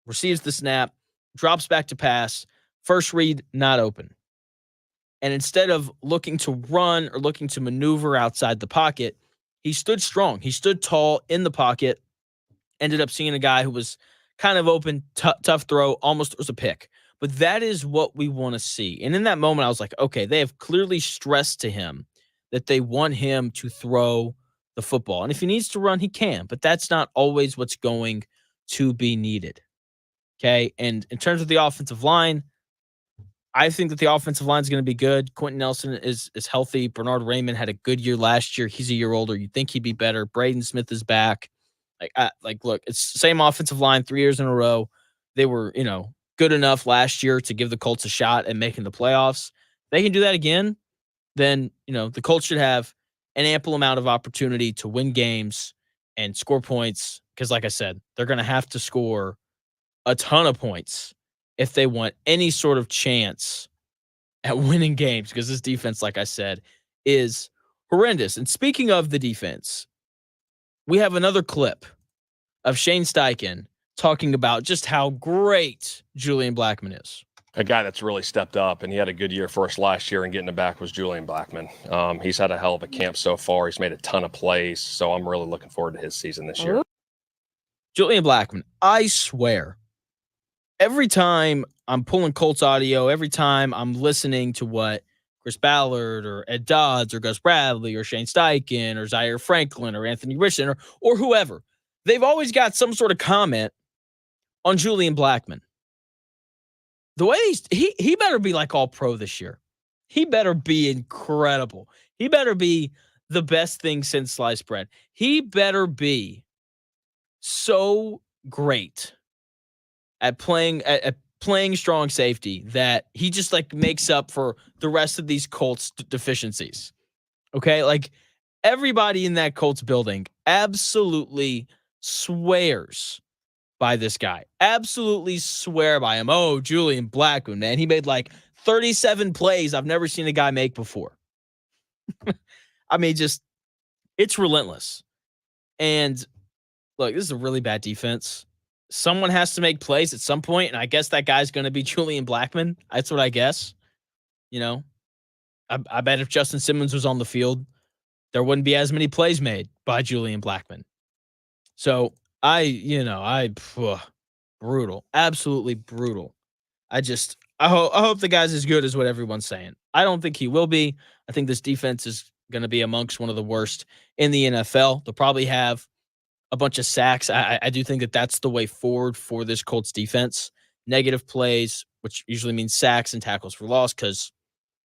receives the snap, drops back to pass. First read, not open. And instead of looking to run or looking to maneuver outside the pocket, he stood strong. He stood tall in the pocket, ended up seeing a guy who was kind of open, tough throw, almost was a pick. But that is what we want to see. And in that moment, I was like, okay, they have clearly stressed to him that they want him to throw the football. And if he needs to run, he can. But that's not always what's going to be needed. Okay? And in terms of the offensive line, I think that the offensive line is going to be good. Quentin Nelson is healthy. Bernard Raymond had a good year last year. He's a year older. You'd think he'd be better. Braden Smith is back. Look, it's the same offensive line 3 years in a row. They were, good enough last year to give the Colts a shot at making the playoffs. They can do that again. Then, the Colts should have an ample amount of opportunity to win games and score points. Because like I said, they're going to have to score a ton of points if they want any sort of chance at winning games because this defense, like I said, is horrendous. And speaking of the defense, we have another clip of Shane Steichen talking about just how great Julian Blackmon is. A guy that's really stepped up, and he had a good year for us last year, and getting it back was Julian Blackmon. He's had a hell of a camp so far. He's made a ton of plays, so I'm really looking forward to his season this year. Julian Blackmon, I swear, every time I'm pulling Colts audio, every time I'm listening to what Chris Ballard or Ed Dodds or Gus Bradley or Shane Steichen or Zaire Franklin or Anthony Richardson or whoever, they've always got some sort of comment on Julian Blackmon. The way he better be like all pro this year. He better be incredible. He better be the best thing since sliced bread. He better be so great at playing strong safety that he just like makes up for the rest of these Colts deficiencies. Okay? Like everybody in that Colts building absolutely swears by this guy. Absolutely swear by him. Oh, Julian Blackmon, man. He made like 37 plays I've never seen a guy make before. I mean, just, it's relentless. And look, this is a really bad defense. Someone has to make plays at some point, and I guess that guy's going to be Julian Blackmon. That's what I guess. You know, I bet if Justin Simmons was on the field, there wouldn't be as many plays made by Julian Blackmon. So, brutal, absolutely brutal. I hope the guy's as good as what everyone's saying. I don't think he will be. I think this defense is going to be amongst one of the worst in the NFL. They'll probably have a bunch of sacks. I do think that that's the way forward for this Colts defense. Negative plays, which usually means sacks and tackles for loss, because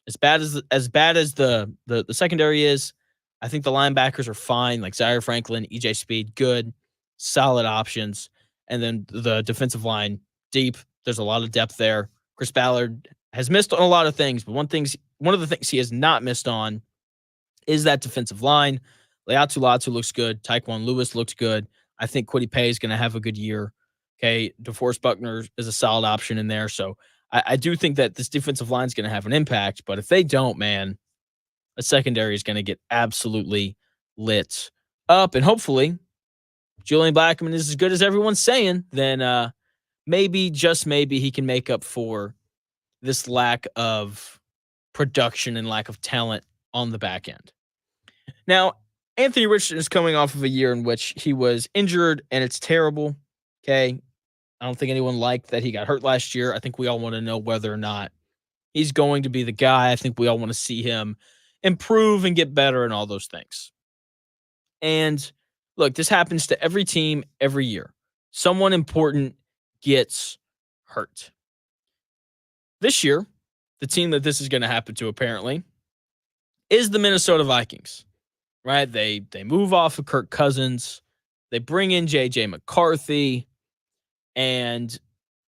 as bad as the secondary is, I think the linebackers are fine. Like Zaire Franklin, EJ Speed, good, solid options. And then the defensive line, deep. There's a lot of depth there. Chris Ballard has missed on a lot of things, but one of the things he has not missed on is that defensive line. Leatu Latu looks good. Taekwon Lewis looks good. I think Kwity Paye is going to have a good year. Okay, DeForest Buckner is a solid option in there. So I do think that this defensive line is going to have an impact. But if they don't, man, the secondary is going to get absolutely lit up. And hopefully, Julian Blackmon is as good as everyone's saying. Then maybe, just maybe, he can make up for this lack of production and lack of talent on the back end. Now, Anthony Richardson is coming off of a year in which he was injured, and it's terrible. Okay. I don't think anyone liked that he got hurt last year. I think we all want to know whether or not he's going to be the guy. I think we all want to see him improve and get better and all those things. And look, this happens to every team every year. Someone important gets hurt. This year, the team that this is going to happen to apparently is the Minnesota Vikings. Right? They move off of Kirk Cousins. They bring in J.J. McCarthy. And,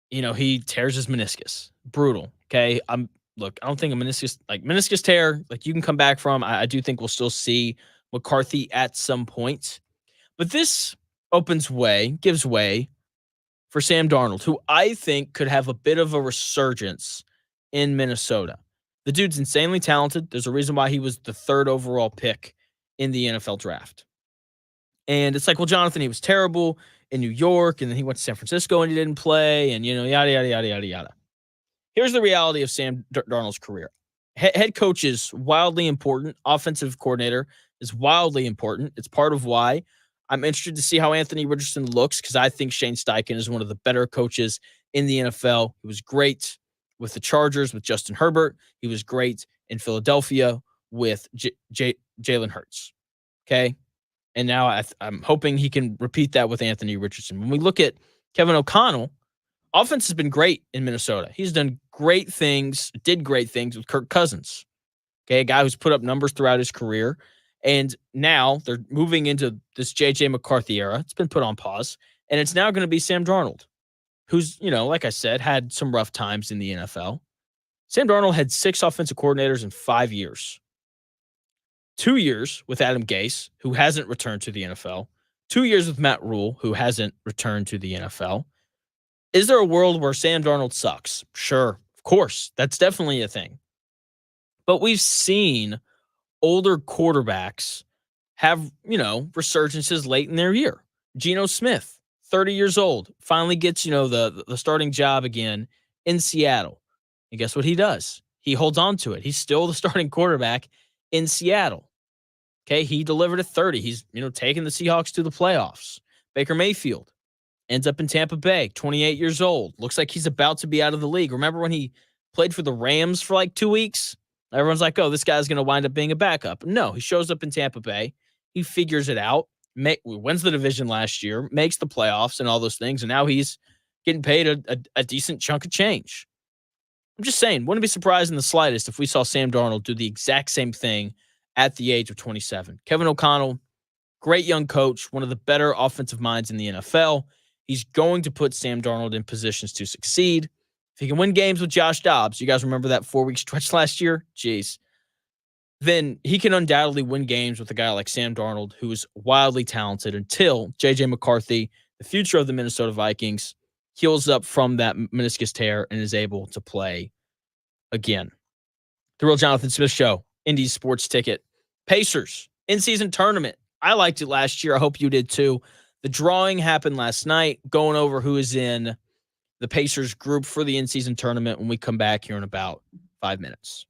he tears his meniscus. Brutal. Okay. I don't think a meniscus tear, like you can come back from. I do think we'll still see McCarthy at some point. But this gives way for Sam Darnold, who I think could have a bit of a resurgence in Minnesota. The dude's insanely talented. There's a reason why he was the 3rd overall pick in the NFL draft. And it's like, well, Jonathan, he was terrible in New York, and then he went to San Francisco and he didn't play, and, yada, yada, yada, yada, yada. Here's the reality of Sam Darnold's career. Head coach is wildly important. Offensive coordinator is wildly important. It's part of why I'm interested to see how Anthony Richardson looks, because I think Shane Steichen is one of the better coaches in the NFL. He was great with the Chargers with Justin Herbert. He was great in Philadelphia with Jalen Hurts. Okay. And now I'm hoping he can repeat that with Anthony Richardson. When we look at Kevin O'Connell, offense has been great in Minnesota. He's done great things, did great things with Kirk Cousins. Okay. A guy who's put up numbers throughout his career. And now they're moving into this J.J. McCarthy era. It's been put on pause. And it's now going to be Sam Darnold, who's, like I said, had some rough times in the NFL. Sam Darnold had 6 offensive coordinators in 5 years. 2 years with Adam Gase, who hasn't returned to the NFL. 2 years with Matt Rule, who hasn't returned to the NFL. Is there a world where Sam Darnold sucks? Sure, of course. That's definitely a thing. But we've seen older quarterbacks have, resurgences late in their year. Geno Smith, 30 years old, finally gets, the starting job again in Seattle. And guess what he does? He holds on to it. He's still the starting quarterback in Seattle. Okay, he delivered at 30. He's, taking the Seahawks to the playoffs. Baker Mayfield ends up in Tampa Bay, 28 years old. Looks like he's about to be out of the league. Remember when he played for the Rams for like 2 weeks? Everyone's like, oh, this guy's going to wind up being a backup. No, he shows up in Tampa Bay. He figures it out, wins the division last year, makes the playoffs and all those things, and now he's getting paid a decent chunk of change. I'm just saying, wouldn't be surprised in the slightest if we saw Sam Darnold do the exact same thing at the age of 27. Kevin O'Connell, great young coach, one of the better offensive minds in the NFL. He's going to put Sam Darnold in positions to succeed. If he can win games with Josh Dobbs, you guys remember that 4-week stretch last year? Jeez. Then he can undoubtedly win games with a guy like Sam Darnold, who is wildly talented until J.J. McCarthy, the future of the Minnesota Vikings, heals up from that meniscus tear and is able to play again. The Real Jonathan Smith Show, Indy's Sports Ticket. Pacers, in-season tournament. I liked it last year. I hope you did too. The drawing happened last night, going over who is in the Pacers group for the in-season tournament when we come back here in about 5 minutes.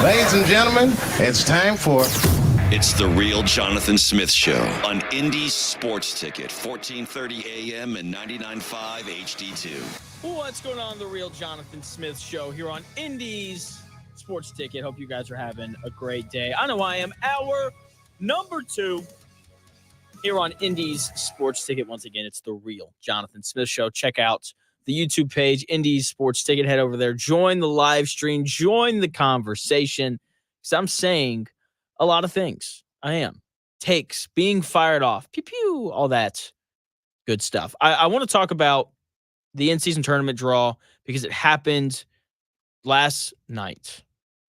Ladies and gentlemen, it's time for It's the Real Jonathan Smith Show on Indy Sports Ticket, 1430 AM and 99.5 HD2. What's going on? The Real Jonathan Smith Show here on Indy's Sports Ticket. Hope you guys are having a great day. I know I am. Hour number 2 here on Indy's Sports Ticket. Once again, it's the Real Jonathan Smith Show. Check out the YouTube page, Indy's Sports Ticket. Head over there. Join the live stream. Join the conversation. Because I'm saying a lot of things. I am. Takes, being fired off, pew pew, all that good stuff. I want to talk about the in-season tournament draw because it happened last night.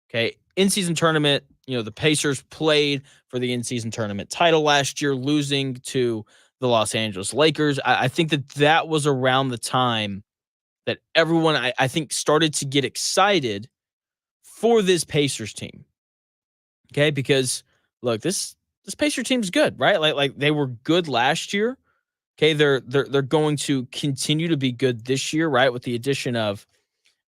Okay, in-season tournament, the Pacers played for the in-season tournament title last year, losing to the Los Angeles Lakers. I think that was around the time that everyone, I think, started to get excited for this Pacers team. Okay, because look, this Pacers team is good, right? Like they were good last year. Okay, they're going to continue to be good this year, right? With the addition of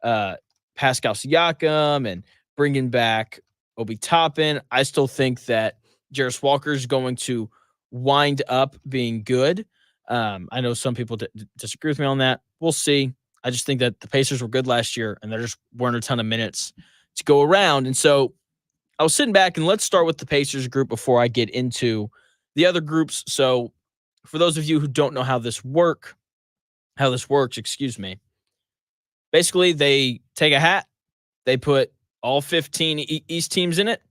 Pascal Siakam and bringing back Obi Toppin. I still think that Jarris Walker is going to wind up being good. I know some people disagree with me on that. We'll see. I just think that the Pacers were good last year, and there just weren't a ton of minutes to go around. And so I was sitting back, and let's start with the Pacers group before I get into the other groups. So for those of you who don't know how this works, basically they take a hat, they put all 15 East teams in it,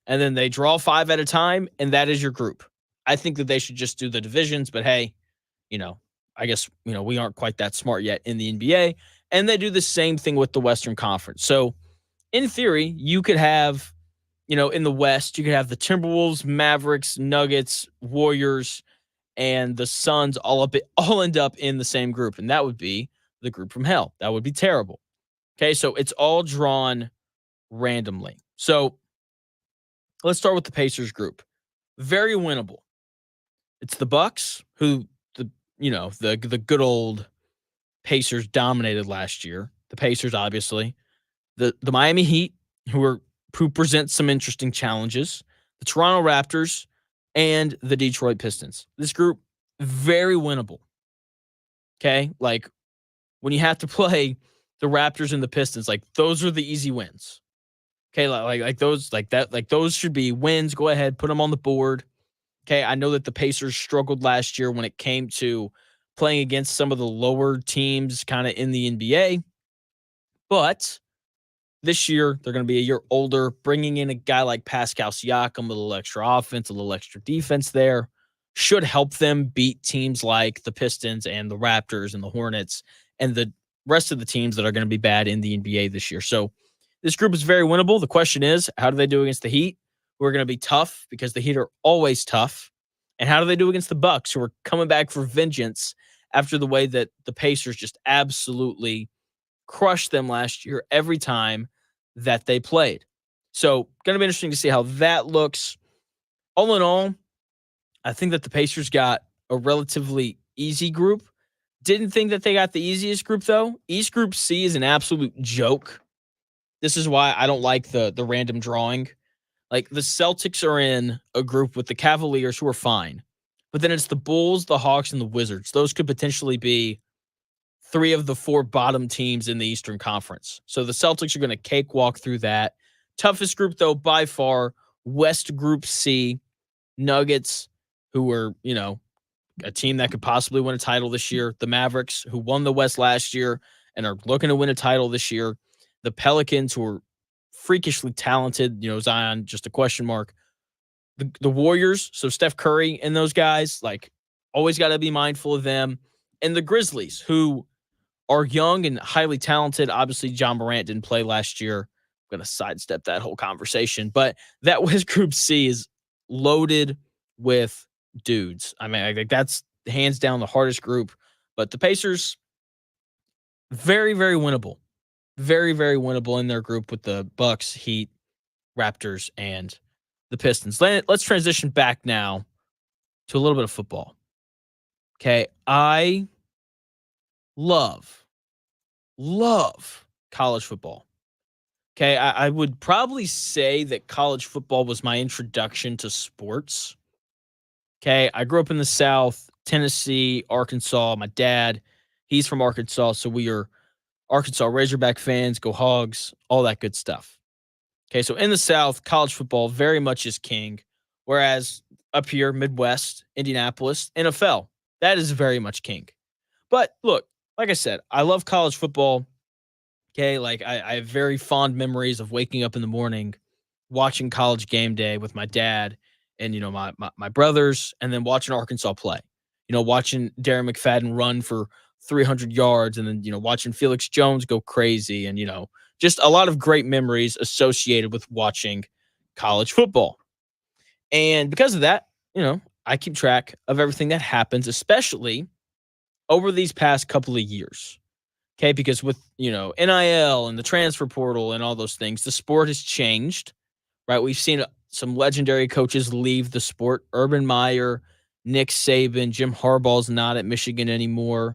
and then they draw 5 at a time, and that is your group. I think that they should just do the divisions, but hey, I guess, we aren't quite that smart yet in the NBA, and they do the same thing with the Western Conference. So in theory, you could have, in the West, you could have the Timberwolves, Mavericks, Nuggets, Warriors, and the Suns all end up in the same group, and that would be the group from hell. That would be terrible. Okay, so it's all drawn randomly. So let's start with the Pacers group. Very winnable. It's the Bucks, who the good old Pacers dominated last year. The Pacers, obviously. The Miami Heat, who present some interesting challenges. The Toronto Raptors and the Detroit Pistons. This group, very winnable. Okay? Like, when you have to play the Raptors and the Pistons, like, those are the easy wins. Okay? Those should be wins. Go ahead, put them on the board. Okay? I know that the Pacers struggled last year when it came to playing against some of the lower teams kind of in the NBA. But this year, they're going to be a year older, bringing in a guy like Pascal Siakam, a little extra offense, a little extra defense there, should help them beat teams like the Pistons and the Raptors and the Hornets and the rest of the teams that are going to be bad in the NBA this year. So this group is very winnable. The question is, how do they do against the Heat, who are going to be tough because the Heat are always tough? And how do they do against the Bucks, who are coming back for vengeance after the way that the Pacers just absolutely crushed them last year every time that they played? So going to be interesting to see how that looks. All in all, I think that the Pacers got a relatively easy group. Didn't think that they got the easiest group, though. East Group C is an absolute joke. This is why I don't like the random drawing. Like, the Celtics are in a group with the Cavaliers, who are fine. But then it's the Bulls, the Hawks, and the Wizards. Those could potentially be 3 of the 4 bottom teams in the Eastern Conference. So the Celtics are going to cakewalk through that. Toughest group, though, by far, West Group C. Nuggets, who were, a team that could possibly win a title this year. The Mavericks, who won the West last year and are looking to win a title this year. The Pelicans, who are freakishly talented. Zion, just a question mark. The Warriors, so Steph Curry and those guys, like, always got to be mindful of them. And the Grizzlies, who are young and highly talented. Obviously, John Morant didn't play last year. I'm going to sidestep that whole conversation. But that West Group C is loaded with dudes. I mean, I think that's hands down the hardest group. But the Pacers, very, very winnable. Very, very winnable in their group with the Bucks, Heat, Raptors, and the Pistons. Let's transition back now to a little bit of football. Okay, I love college football. Okay, I would probably say that college football was my introduction to sports. Okay, I grew up in the South, Tennessee, Arkansas. My dad, he's from Arkansas, so we are Arkansas Razorback fans, go Hogs, all that good stuff. Okay, so in the South, college football very much is king, whereas up here, Midwest, Indianapolis, NFL, that is very much king. But look, like I said, I love college football. Okay, like I have very fond memories of waking up in the morning, watching college game day with my dad and my brothers, and then watching Arkansas play. Watching Darren McFadden run for 300 yards, and then watching Felix Jones go crazy, and just a lot of great memories associated with watching college football. And because of that, I keep track of everything that happens, especially over these past couple of years. Okay, because with NIL and the transfer portal and all those things, the sport has changed, right? We've seen some legendary coaches leave the sport. Urban Meyer, Nick Saban, Jim Harbaugh's not at Michigan anymore.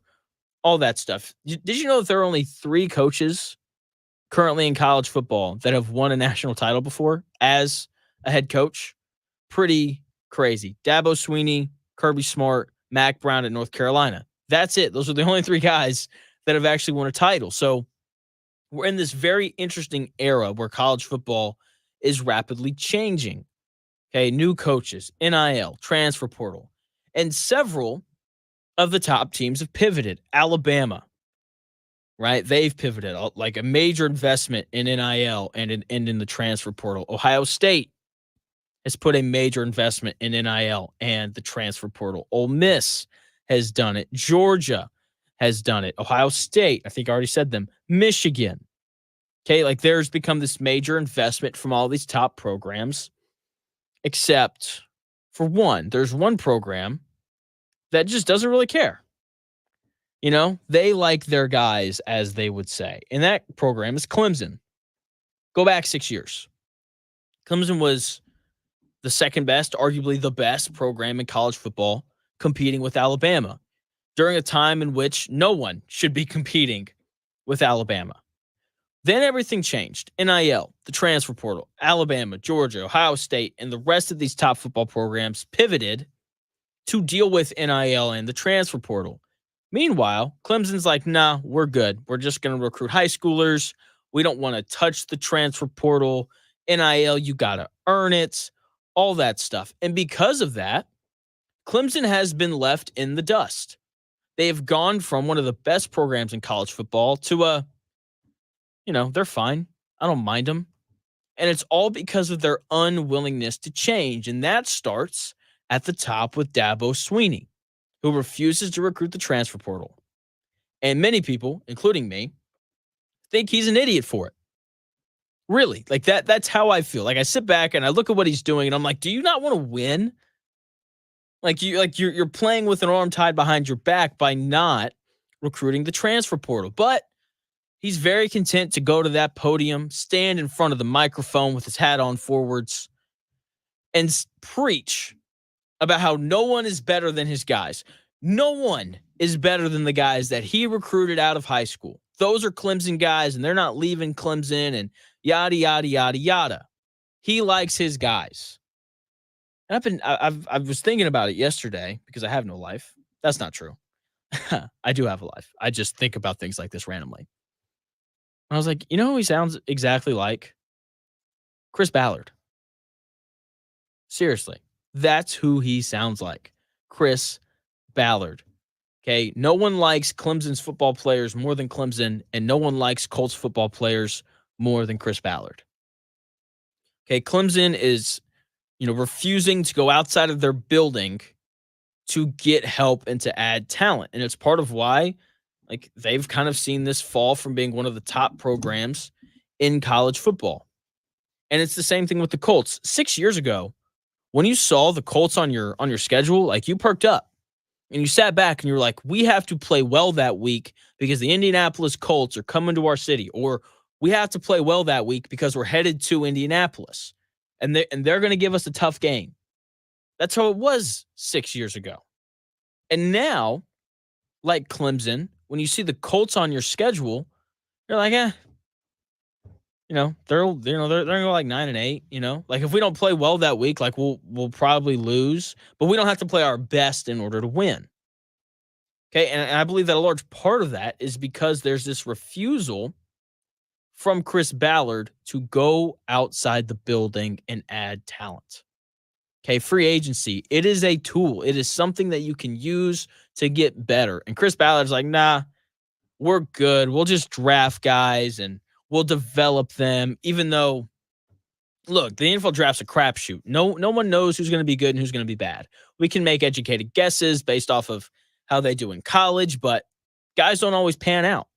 All that stuff. Did you know that there are only 3 coaches currently in college football that have won a national title before as a head coach? Pretty crazy. Dabo Swinney, Kirby Smart, Mac Brown at North Carolina. That's it. Those are the only 3 guys that have actually won a title. So we're in this very interesting era where college football is rapidly changing. Okay, new coaches, NIL, transfer portal, and several of the top teams have pivoted. Alabama, right? They've pivoted, like a major investment in NIL and in the transfer portal. Ohio State has put a major investment in NIL and the transfer portal. Ole Miss has done it. Georgia has done it. Ohio State, I think I already said them. Michigan. Okay, like there's become this major investment from all these top programs, except for one. There's one program that just doesn't really care. They like their guys, as they would say. And that program is Clemson. Go back 6 years. Clemson was the second best, arguably the best program in college football, competing with Alabama during a time in which no one should be competing with Alabama. Then everything changed. NIL, the transfer portal, Alabama, Georgia, Ohio State, and the rest of these top football programs pivoted to deal with NIL and the transfer portal. Meanwhile, Clemson's like, nah, we're good. We're just going to recruit high schoolers. We don't want to touch the transfer portal. NIL, you got to earn it, all that stuff. And because of that, Clemson has been left in the dust. They have gone from one of the best programs in college football to they're fine. I don't mind them. And it's all because of their unwillingness to change. And that starts at the top with Dabo Swinney, who refuses to recruit the transfer portal. And many people, including me, think he's an idiot for it. Really, like that's how I feel. Like I sit back and I look at what he's doing and I'm like, do you not want to win? You're playing with an arm tied behind your back by not recruiting the transfer portal. But he's very content to go to that podium, stand in front of the microphone with his hat on forwards, and preach about how no one is better than his guys. No one is better than the guys that he recruited out of high school. Those are Clemson guys, and they're not leaving Clemson and yada, yada, yada, yada. He likes his guys. And I was thinking about it yesterday because I have no life. That's not true. I do have a life. I just think about things like this randomly. I was like, who he sounds exactly like? Chris Ballard. Seriously. That's who he sounds like. Chris Ballard. Okay. No one likes Clemson's football players more than Clemson, and no one likes Colts football players more than Chris Ballard. Okay. Clemson is, refusing to go outside of their building to get help and to add talent. And it's part of why they've kind of seen this fall from being one of the top programs in college football. And it's the same thing with the Colts. 6 years ago, when you saw the Colts on your schedule, you perked up and you sat back and you were like, we have to play well that week because the Indianapolis Colts are coming to our city, or we have to play well that week because we're headed to Indianapolis and they're going to give us a tough game. That's how it was 6 years ago. And now, like Clemson, when you see the Colts on your schedule, you're like, they're gonna go like 9-8. Like if we don't play well that week, like we'll probably lose, but we don't have to play our best in order to win. Okay, and I believe that a large part of that is because there's this refusal from Chris Ballard to go outside the building and add talent. Okay, free agency, it is a tool. It is something that you can use to get better. And Chris Ballard's like, nah, we're good. We'll just draft guys and we'll develop them, even though, look, the NFL draft's a crapshoot. No one knows who's going to be good and who's going to be bad. We can make educated guesses based off of how they do in college, but guys don't always pan out.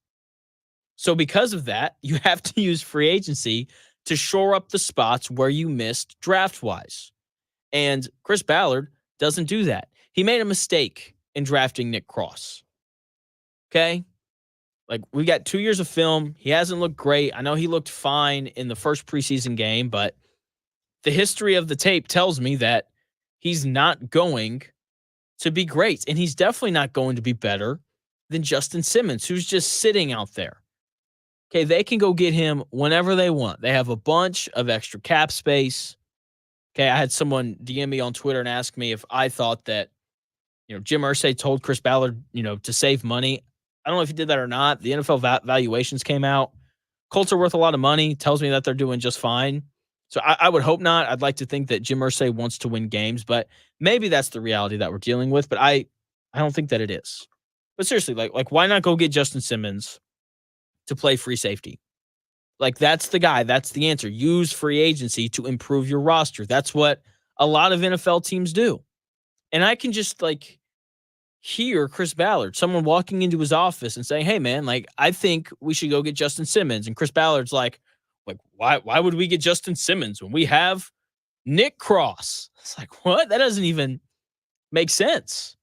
So because of that, you have to use free agency to shore up the spots where you missed draft-wise. And Chris Ballard doesn't do that. He made a mistake in drafting Nick Cross. Okay? Like, we got 2 years of film. He hasn't looked great. I know he looked fine in the first preseason game, but the history of the tape tells me that he's not going to be great. And he's definitely not going to be better than Justin Simmons, who's just sitting out there. Okay, they can go get him whenever they want. They have a bunch of extra cap space. Okay, I had someone DM me on Twitter and ask me if I thought that, Jim Irsay told Chris Ballard, to save money. I don't know if he did that or not. The NFL valuations came out. Colts are worth a lot of money. Tells me that they're doing just fine. So I would hope not. I'd like to think that Jim Irsay wants to win games, but maybe that's the reality that we're dealing with. But I don't think that it is. But seriously, like why not go get Justin Simmons to play free safety? Like, that's the guy. That's the answer. Use free agency to improve your roster. That's what a lot of NFL teams do. And I can just, hear Chris Ballard, someone walking into his office and saying, hey, man, I think we should go get Justin Simmons. And Chris Ballard's like, why would we get Justin Simmons when we have Nick Cross? It's like, what? That doesn't even make sense.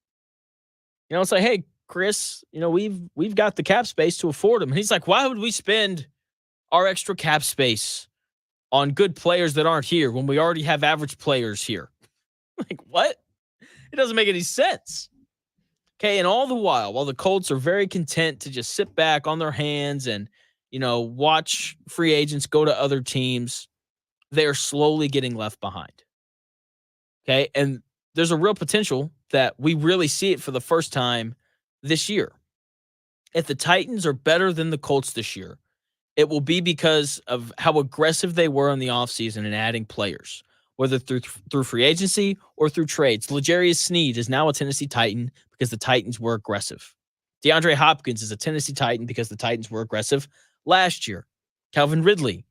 It's like, hey, Chris, we've got the cap space to afford him. And he's like, why would we spend our extra cap space on good players that aren't here when we already have average players here? Like, what? It doesn't make any sense. Okay, and all the while the Colts are very content to just sit back on their hands and, watch free agents go to other teams, they're slowly getting left behind. Okay, and there's a real potential that we really see it for the first time this year. If the Titans are better than the Colts this year, it will be because of how aggressive they were in the offseason in adding players, whether through free agency or through trades. L'Jarius Sneed is now a Tennessee Titan because the Titans were aggressive. DeAndre Hopkins is a Tennessee Titan because the Titans were aggressive last year. Calvin Ridley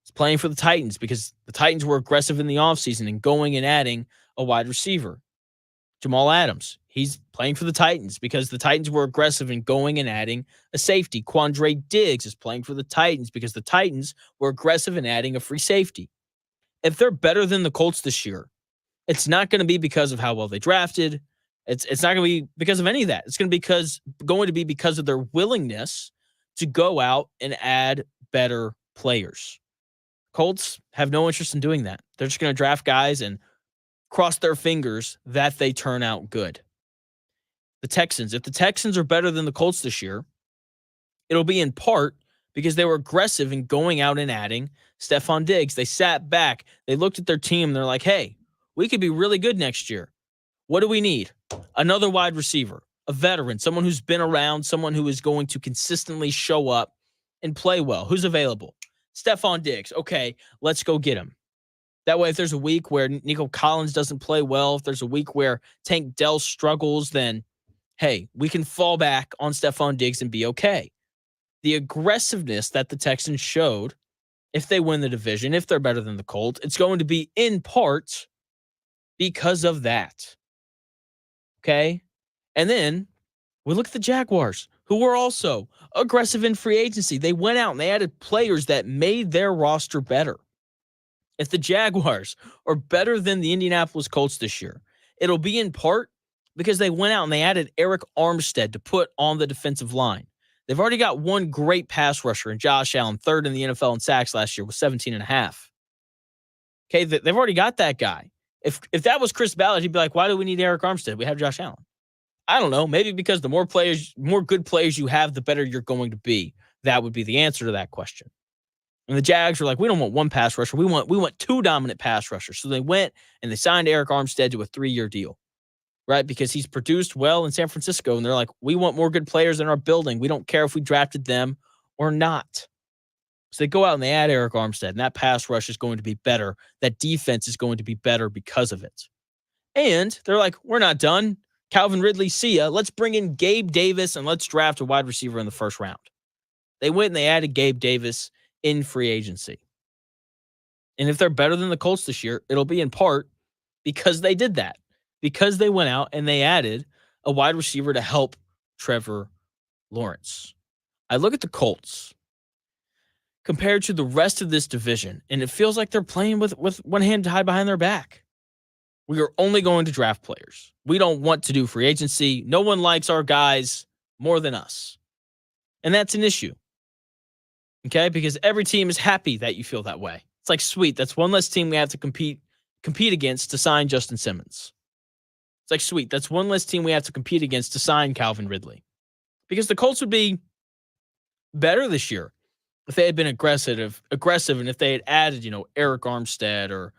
is playing for the Titans because the Titans were aggressive in the offseason and going and adding a wide receiver. Jamal Adams, he's playing for the Titans because the Titans were aggressive in going and adding a safety. Quandre Diggs is playing for the Titans because the Titans were aggressive in adding a free safety. If they're better than the Colts this year, it's not going to be because of how well they drafted. It's not going to be because of any of that. It's going to be because of their willingness to go out and add better players. Colts have no interest in doing that. They're just going to draft guys and cross their fingers that they turn out good. The Texans, if the Texans are better than the Colts this year, it'll be in part because they were aggressive in going out and adding Stephon Diggs. They sat back. They looked at their team. And they're like, hey, we could be really good next year. What do we need? Another wide receiver, a veteran, someone who's been around, someone who is going to consistently show up and play well. Who's available? Stephon Diggs. Okay, let's go get him. That way, if there's a week where Nico Collins doesn't play well, if there's a week where Tank Dell struggles, then, hey, we can fall back on Stephon Diggs and be okay. The aggressiveness that the Texans showed, if they win the division, if they're better than the Colts, it's going to be in part because of that. Okay? And then we look at the Jaguars, who were also aggressive in free agency. They went out and they added players that made their roster better. If the Jaguars are better than the Indianapolis Colts this year, it'll be in part because they went out and they added Eric Armstead to put on the defensive line. They've already got one great pass rusher in Josh Allen, third in the NFL in sacks last year with 17.5. Okay, they've already got that guy. If that was Chris Ballard, he'd be like, why do we need Eric Armstead? We have Josh Allen. I don't know. Maybe because the more good players you have, the better you're going to be. That would be the answer to that question. And the Jags were like, we don't want one pass rusher. We want two dominant pass rushers. So they went and they signed Eric Armstead to a 3-year deal, right? Because he's produced well in San Francisco. And they're like, we want more good players in our building. We don't care if we drafted them or not. So they go out and they add Eric Armstead, and that pass rush is going to be better. That defense is going to be better because of it. And they're like, we're not done. Calvin Ridley, see ya. Let's bring in Gabe Davis and let's draft a wide receiver in the first round. They went and they added Gabe Davis in free agency. And if they're better than the Colts this year, it'll be in part because they did that. Because they went out and they added a wide receiver to help Trevor Lawrence. I look at the Colts compared to the rest of this division, and it feels like they're playing with one hand tied behind their back. We are only going to draft players. We don't want to do free agency. No one likes our guys more than us. And that's an issue. Okay? Because every team is happy that you feel that way. It's like, sweet, that's one less team we have to compete against to sign Justin Simmons. It's like, sweet, that's one less team we have to compete against to sign Calvin Ridley. Because the Colts would be better this year if they had been aggressive, and if they had added, Eric Armstead or,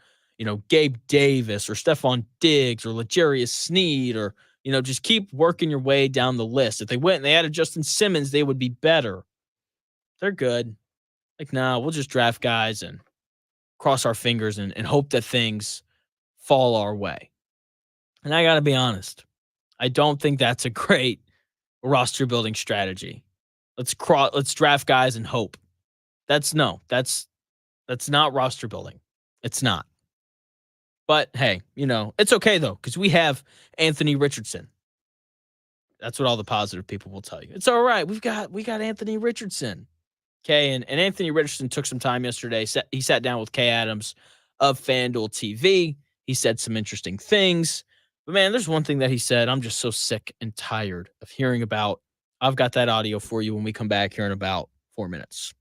Gabe Davis or Stephon Diggs or L'Jarius Sneed or, just keep working your way down the list. If they went and they added Justin Simmons, they would be better. They're good. Like, nah, we'll just draft guys and cross our fingers and hope that things fall our way. And I got to be honest, I don't think that's a great roster building strategy. Let's draft guys and hope. That's not roster building. It's not. But hey, it's okay though, because we have Anthony Richardson. That's what all the positive people will tell you. It's all right. We got Anthony Richardson. Okay, and Anthony Richardson took some time yesterday. He sat down with Kay Adams of FanDuel TV. He said some interesting things. But man, there's one thing that he said I'm just so sick and tired of hearing about. I've got that audio for you when we come back here in about 4 minutes.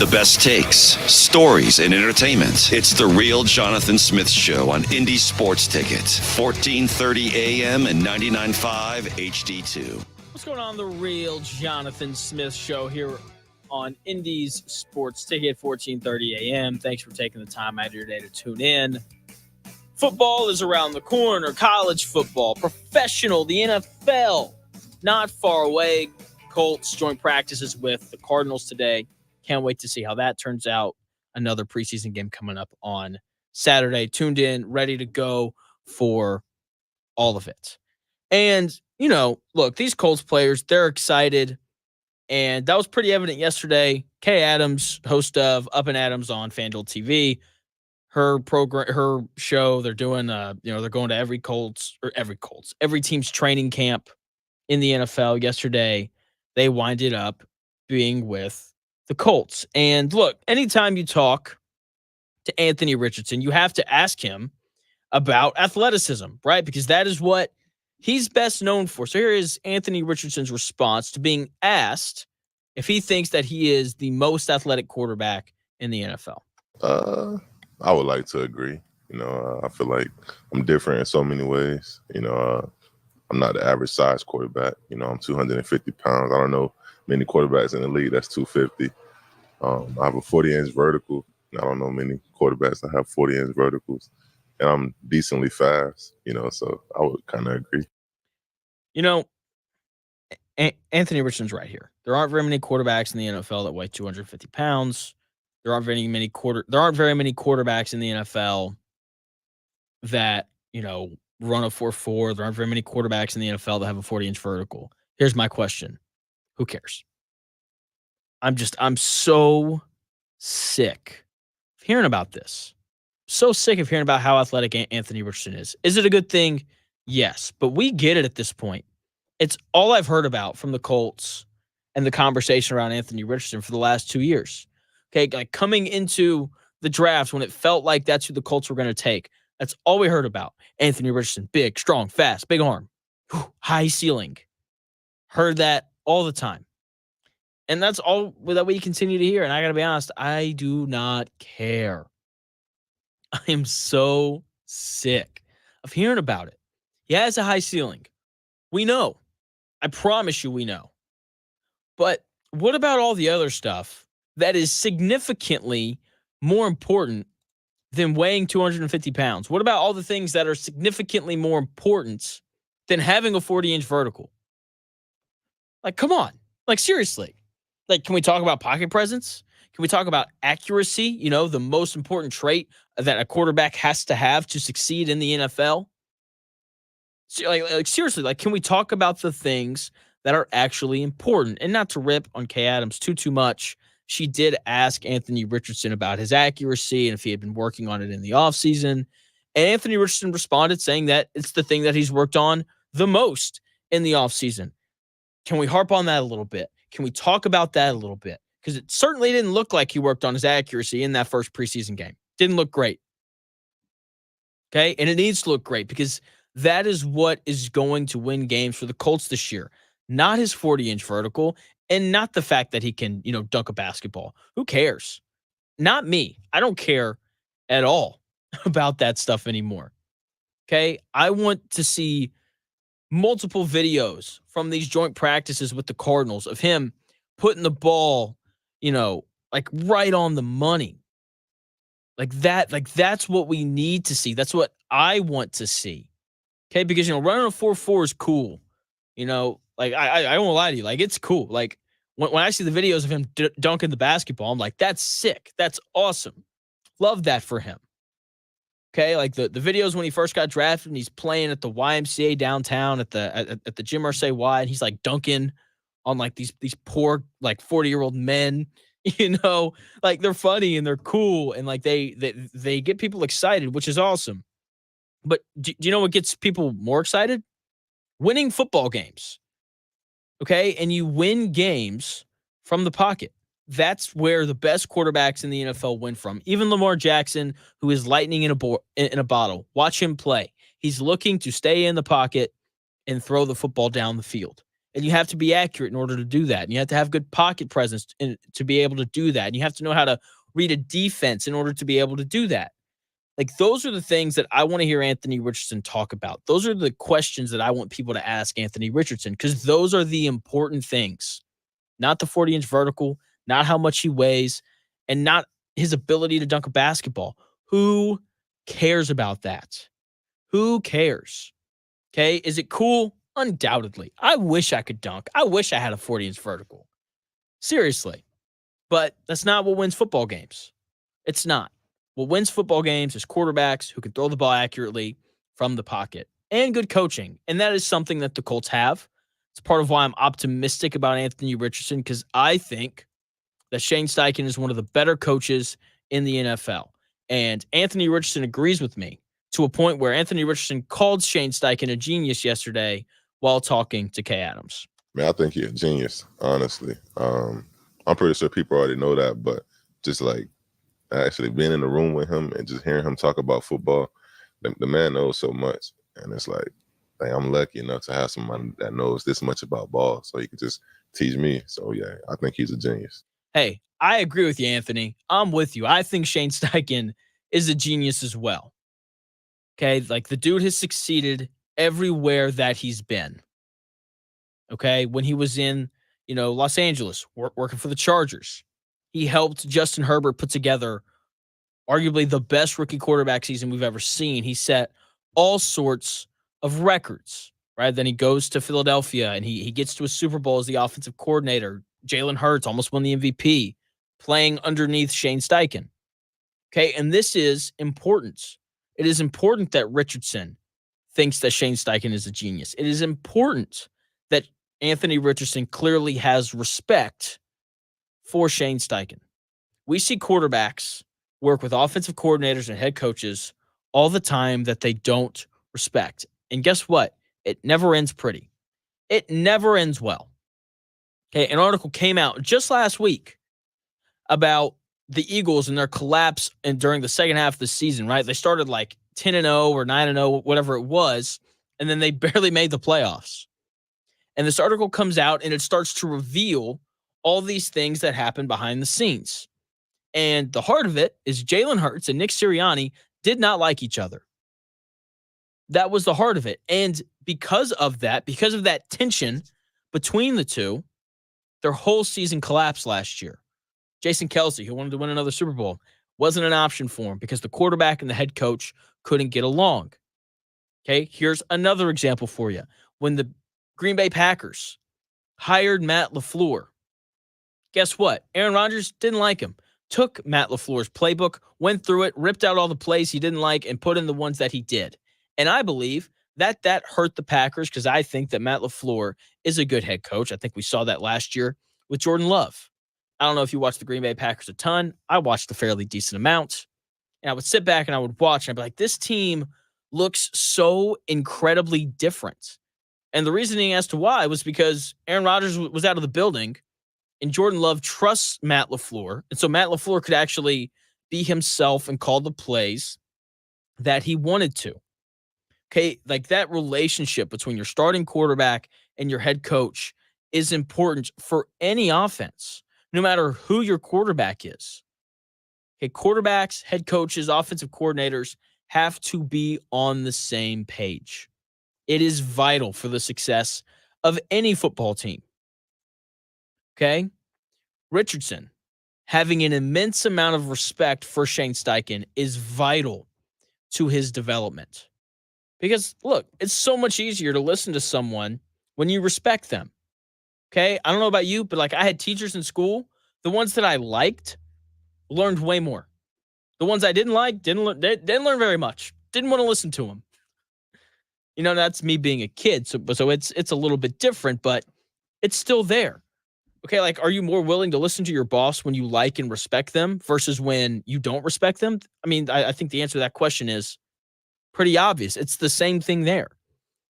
The best takes, stories, and entertainment. It's The Real Jonathan Smith Show on Indy Sports Ticket, 1430 AM and 99.5 HD2. What's going on? The Real Jonathan Smith Show here on Indy's Sports Ticket, 1430 AM. Thanks for taking the time out of your day to tune in. Football is around the corner. College football, professional, the NFL, not far away. Colts joint practices with the Cardinals today. Can't wait to see how that turns out. Another preseason game coming up on Saturday. Tuned in, ready to go for all of it. And, you know, look, these Colts players, they're excited. And that was pretty evident yesterday. Kay Adams, host of Up and Adams on FanDuel TV, her program, her show, they're doing, they're going to every team's training camp in the NFL. Yesterday, they winded up being with the Colts. And look, anytime you talk to Anthony Richardson, you have to ask him about athleticism, right? Because that is what he's best known for. So here is Anthony Richardson's response to being asked if he thinks that he is the most athletic quarterback in the NFL. I would like to agree. I feel like I'm different in so many ways. I'm not the average size quarterback. I'm 250 pounds. I don't know many quarterbacks in the league that's 250. I have a 40-inch vertical. I don't know many quarterbacks that have 40-inch verticals. And I'm decently fast, so I would kind of agree. Anthony Richardson's right here. There aren't very many quarterbacks in the NFL that weigh 250 pounds. There aren't very many quarterbacks in the NFL that, run a 4.4. There aren't very many quarterbacks in the NFL that have a 40-inch vertical. Here's my question. Who cares? I'm so sick of hearing about this. So sick of hearing about how athletic Anthony Richardson is. Is it a good thing? Yes, but we get it at this point. It's all I've heard about from the Colts and the conversation around Anthony Richardson for the last 2 years. Okay, like coming into the draft when it felt like that's who the Colts were going to take. That's all we heard about. Anthony Richardson, big, strong, fast, big arm, high ceiling. Heard that all the time. And that's all that we continue to hear. And I got to be honest, I do not care. I am so sick of hearing about it. He has a high ceiling. We know. I promise you we know. But what about all the other stuff that is significantly more important than weighing 250 pounds? What about all the things that are significantly more important than having a 40-inch vertical? Like, come on. Like, seriously. Like, can we talk about pocket presence? Can we talk about accuracy? The most important trait that a quarterback has to have to succeed in the NFL? So, like seriously, like, can we talk about the things that are actually important? And not to rip on Kay Adams too much. She did ask Anthony Richardson about his accuracy and if he had been working on it in the offseason. And Anthony Richardson responded saying that it's the thing that he's worked on the most in the offseason. Can we harp on that a little bit? Can we talk about that a little bit? Because it certainly didn't look like he worked on his accuracy in that first preseason game. Didn't look great. Okay? And it needs to look great because that is what is going to win games for the Colts this year. Not his 40-inch vertical and not the fact that he can, dunk a basketball. Who cares? Not me. I don't care at all about that stuff anymore. Okay? I want to see multiple videos from these joint practices with the Cardinals of him putting the ball, right on the money. Like that's what we need to see. That's what I want to see. Okay? Because, running a 4.4 is cool. I won't lie to you. Like, it's cool. Like, when I see the videos of him dunking the basketball, I'm like, that's sick. That's awesome. Love that for him. Okay, like the videos when he first got drafted and he's playing at the YMCA downtown at the Jim Irsay Y, and he's like dunking on like these poor like 40-year-old men, like they're funny and they're cool and like they get people excited, which is awesome. But do you know what gets people more excited? Winning football games. Okay, and you win games from the pocket. That's where the best quarterbacks in the NFL win from. Even Lamar Jackson, who is lightning in a bottle. Watch him play. He's looking to stay in the pocket and throw the football down the field. And you have to be accurate in order to do that. And you have to have good pocket presence to be able to do that. And you have to know how to read a defense in order to be able to do that. Like, those are the things that I want to hear Anthony Richardson talk about. Those are the questions that I want people to ask Anthony Richardson, because those are the important things. Not the 40-inch vertical, not how much he weighs, and not his ability to dunk a basketball. Who cares about that? Who cares? Okay, is it cool? Undoubtedly. I wish I could dunk. I wish I had a 40-inch vertical. Seriously. But that's not what wins football games. It's not. What wins football games is quarterbacks who can throw the ball accurately from the pocket and good coaching. And that is something that the Colts have. It's part of why I'm optimistic about Anthony Richardson, because I think that Shane Steichen is one of the better coaches in the NFL. And Anthony Richardson agrees with me to a point where Anthony Richardson called Shane Steichen a genius yesterday while talking to Kay Adams. Man, I think he's a genius, honestly. I'm pretty sure people already know that, but just like actually being in the room with him and just hearing him talk about football, the man knows so much. And it's like I'm lucky enough to have someone that knows this much about ball, so he can just teach me. So, yeah, I think he's a genius. Hey, I agree with you, Anthony. I'm with you. I think Shane Steichen is a genius as well. Okay, like, the dude has succeeded everywhere that he's been. Okay, when he was in, Los Angeles, working for the Chargers, he helped Justin Herbert put together arguably the best rookie quarterback season we've ever seen. He set all sorts of records, right? Then he goes to Philadelphia and he gets to a Super Bowl as the offensive coordinator. Jalen Hurts almost won the MVP playing underneath Shane Steichen. Okay, and this is important. It is important that Richardson thinks that Shane Steichen is a genius. It is important that Anthony Richardson clearly has respect for Shane Steichen. We see quarterbacks work with offensive coordinators and head coaches all the time that they don't respect. And guess what? It never ends pretty. It never ends well. Okay, an article came out just last week about the Eagles and their collapse and during the second half of the season, right? They started like 10-0 or 9-0, whatever it was, and then they barely made the playoffs. And this article comes out and it starts to reveal all these things that happen behind the scenes. And the heart of it is Jalen Hurts and Nick Sirianni did not like each other. That was the heart of it. And because of that tension between the two, their whole season collapsed last year. Jason Kelce, who wanted to win another Super Bowl, wasn't an option for him because the quarterback and the head coach couldn't get along. Okay, here's another example for you. When the Green Bay Packers hired Matt LaFleur, guess what? Aaron Rodgers didn't like him. Took Matt LaFleur's playbook, went through it, ripped out all the plays he didn't like, and put in the ones that he did. And I believe that hurt the Packers because I think that Matt LaFleur is a good head coach. I think we saw that last year with Jordan Love. I don't know if you watch the Green Bay Packers a ton. I watched a fairly decent amount. And I would sit back and I would watch, and I'd be like, this team looks so incredibly different. And the reasoning as to why was because Aaron Rodgers was out of the building, and Jordan Love trusts Matt LaFleur. And so Matt LaFleur could actually be himself and call the plays that he wanted to. Okay, like that relationship between your starting quarterback and your head coach is important for any offense, no matter who your quarterback is. Okay, quarterbacks, head coaches, offensive coordinators have to be on the same page. It is vital for the success of any football team. Okay? Richardson, having an immense amount of respect for Shane Steichen is vital to his development. Because, look, it's so much easier to listen to someone when you respect them. Okay? I don't know about you, but like I had teachers in school, the ones that I liked learned way more. The ones I didn't like didn't learn very much. Didn't want to listen to them. You know, that's me being a kid. So it's a little bit different, but it's still there. Okay, like, are you more willing to listen to your boss when you like and respect them versus when you don't respect them? I mean, I think the answer to that question is pretty obvious. It's the same thing there.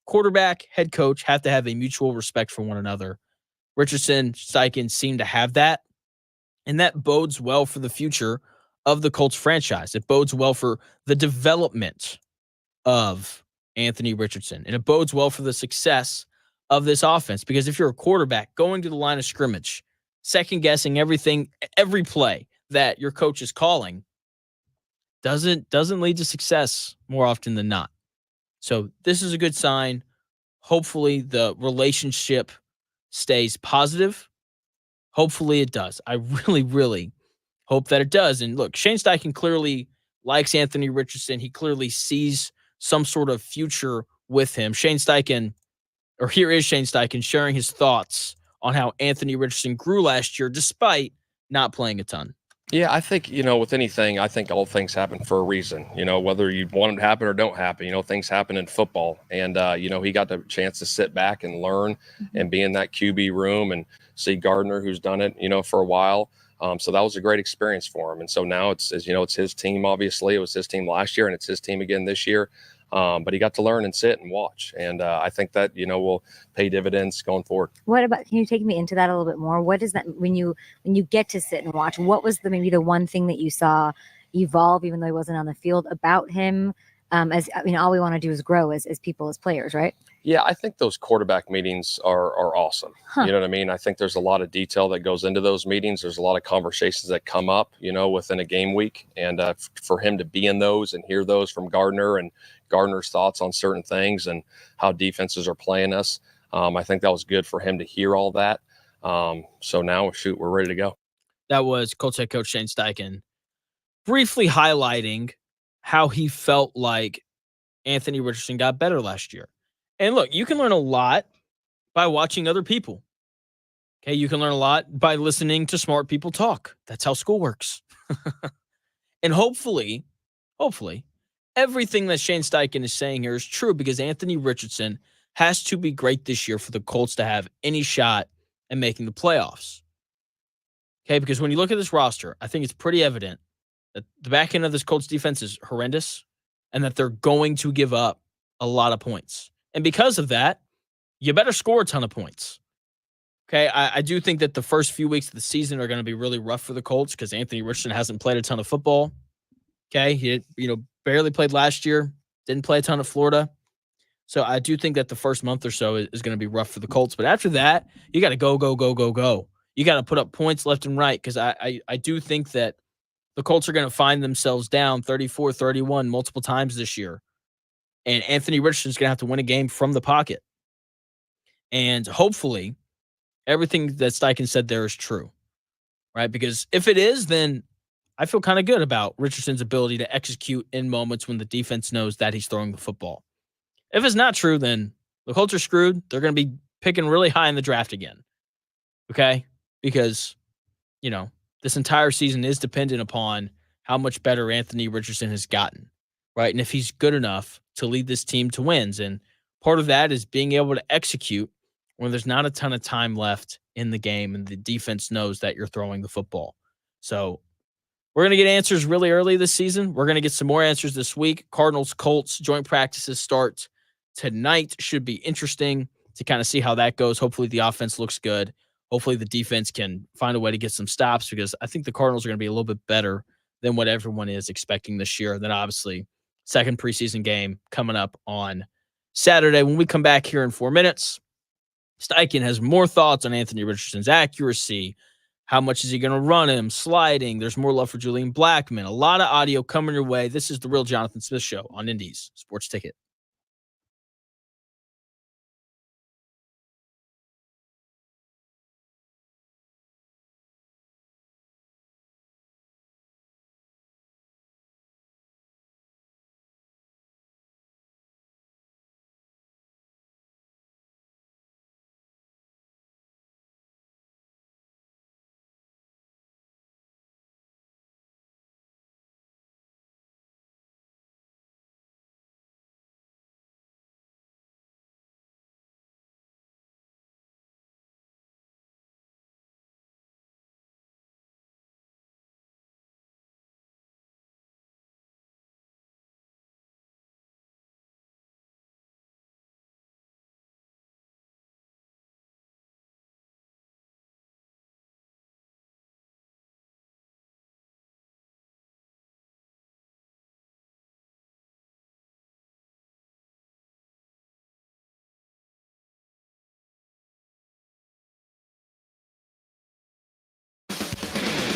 Quarterback, head coach have to have a mutual respect for one another. Richardson, Steichen seem to have that, and that bodes well for the future of the Colts franchise. It bodes well for the development of Anthony Richardson, and it bodes well for the success of this offense. Because if you're a quarterback going to the line of scrimmage, second guessing everything, every play that your coach is calling, doesn't lead to success more often than not. So this is a good sign. Hopefully the relationship stays positive. Hopefully it does. I really, really hope that it does. And look, Shane Steichen clearly likes Anthony Richardson. He clearly sees some sort of future with him. Shane Steichen, or here is Shane Steichen sharing his thoughts on how Anthony Richardson grew last year despite not playing a ton. Yeah, I think, with anything, I think all things happen for a reason, whether you want it to happen or don't happen, things happen in football. And, he got the chance to sit back and learn and be in that QB room and see Gardner, who's done it, for a while. So that was a great experience for him. And so now it's his team, obviously. It was his team last year and it's his team again this year. But he got to learn and sit and watch. And I think that, will pay dividends going forward. What about, can you take me into that a little bit more? What is that when you get to sit and watch? What was maybe the one thing that you saw evolve, even though he wasn't on the field, about him? All we want to do is grow as people, as players, right? Yeah, I think those quarterback meetings are awesome. You know what I mean? I think there's a lot of detail that goes into those meetings. There's a lot of conversations that come up, within a game week. And for him to be in those and hear those from Gardner and Gardner's thoughts on certain things and how defenses are playing us, I think that was good for him to hear all that. So now, we're ready to go. That was Colts head coach Shane Steichen briefly highlighting how he felt like Anthony Richardson got better last year. And look, you can learn a lot by watching other people. Okay, you can learn a lot by listening to smart people talk. That's how school works. And hopefully, everything that Shane Steichen is saying here is true, because Anthony Richardson has to be great this year for the Colts to have any shot at making the playoffs. Okay, because when you look at this roster, I think it's pretty evident that the back end of this Colts defense is horrendous and that they're going to give up a lot of points. And because of that, you better score a ton of points. Okay, I do think that the first few weeks of the season are going to be really rough for the Colts because Anthony Richardson hasn't played a ton of football. Okay, he barely played last year, didn't play a ton of Florida. So I do think that the first month or so is going to be rough for the Colts. But after that, you got to go. You got to put up points left and right, because I do think that the Colts are going to find themselves down 34-31 multiple times this year. And Anthony Richardson's going to have to win a game from the pocket. And hopefully everything that Steichen said there is true, right? Because if it is, then I feel kind of good about Richardson's ability to execute in moments when the defense knows that he's throwing the football. If it's not true, then the Colts are screwed. They're going to be picking really high in the draft again. Okay? Because, this entire season is dependent upon how much better Anthony Richardson has gotten, right? And if he's good enough to lead this team to wins. And part of that is being able to execute when there's not a ton of time left in the game and the defense knows that you're throwing the football. So we're going to get answers really early this season. We're going to get some more answers this week. Cardinals, Colts, joint practices start tonight. Should be interesting to kind of see how that goes. Hopefully the offense looks good. Hopefully the defense can find a way to get some stops, because I think the Cardinals are going to be a little bit better than what everyone is expecting this year. Then obviously second preseason game coming up on Saturday. When we come back here in 4 minutes, Steichen has more thoughts on Anthony Richardson's accuracy. How much is he going to run him? Sliding. There's more love for Julian Blackmon. A lot of audio coming your way. This is the Real Jonathan Smith Show on Indy's Sports Ticket.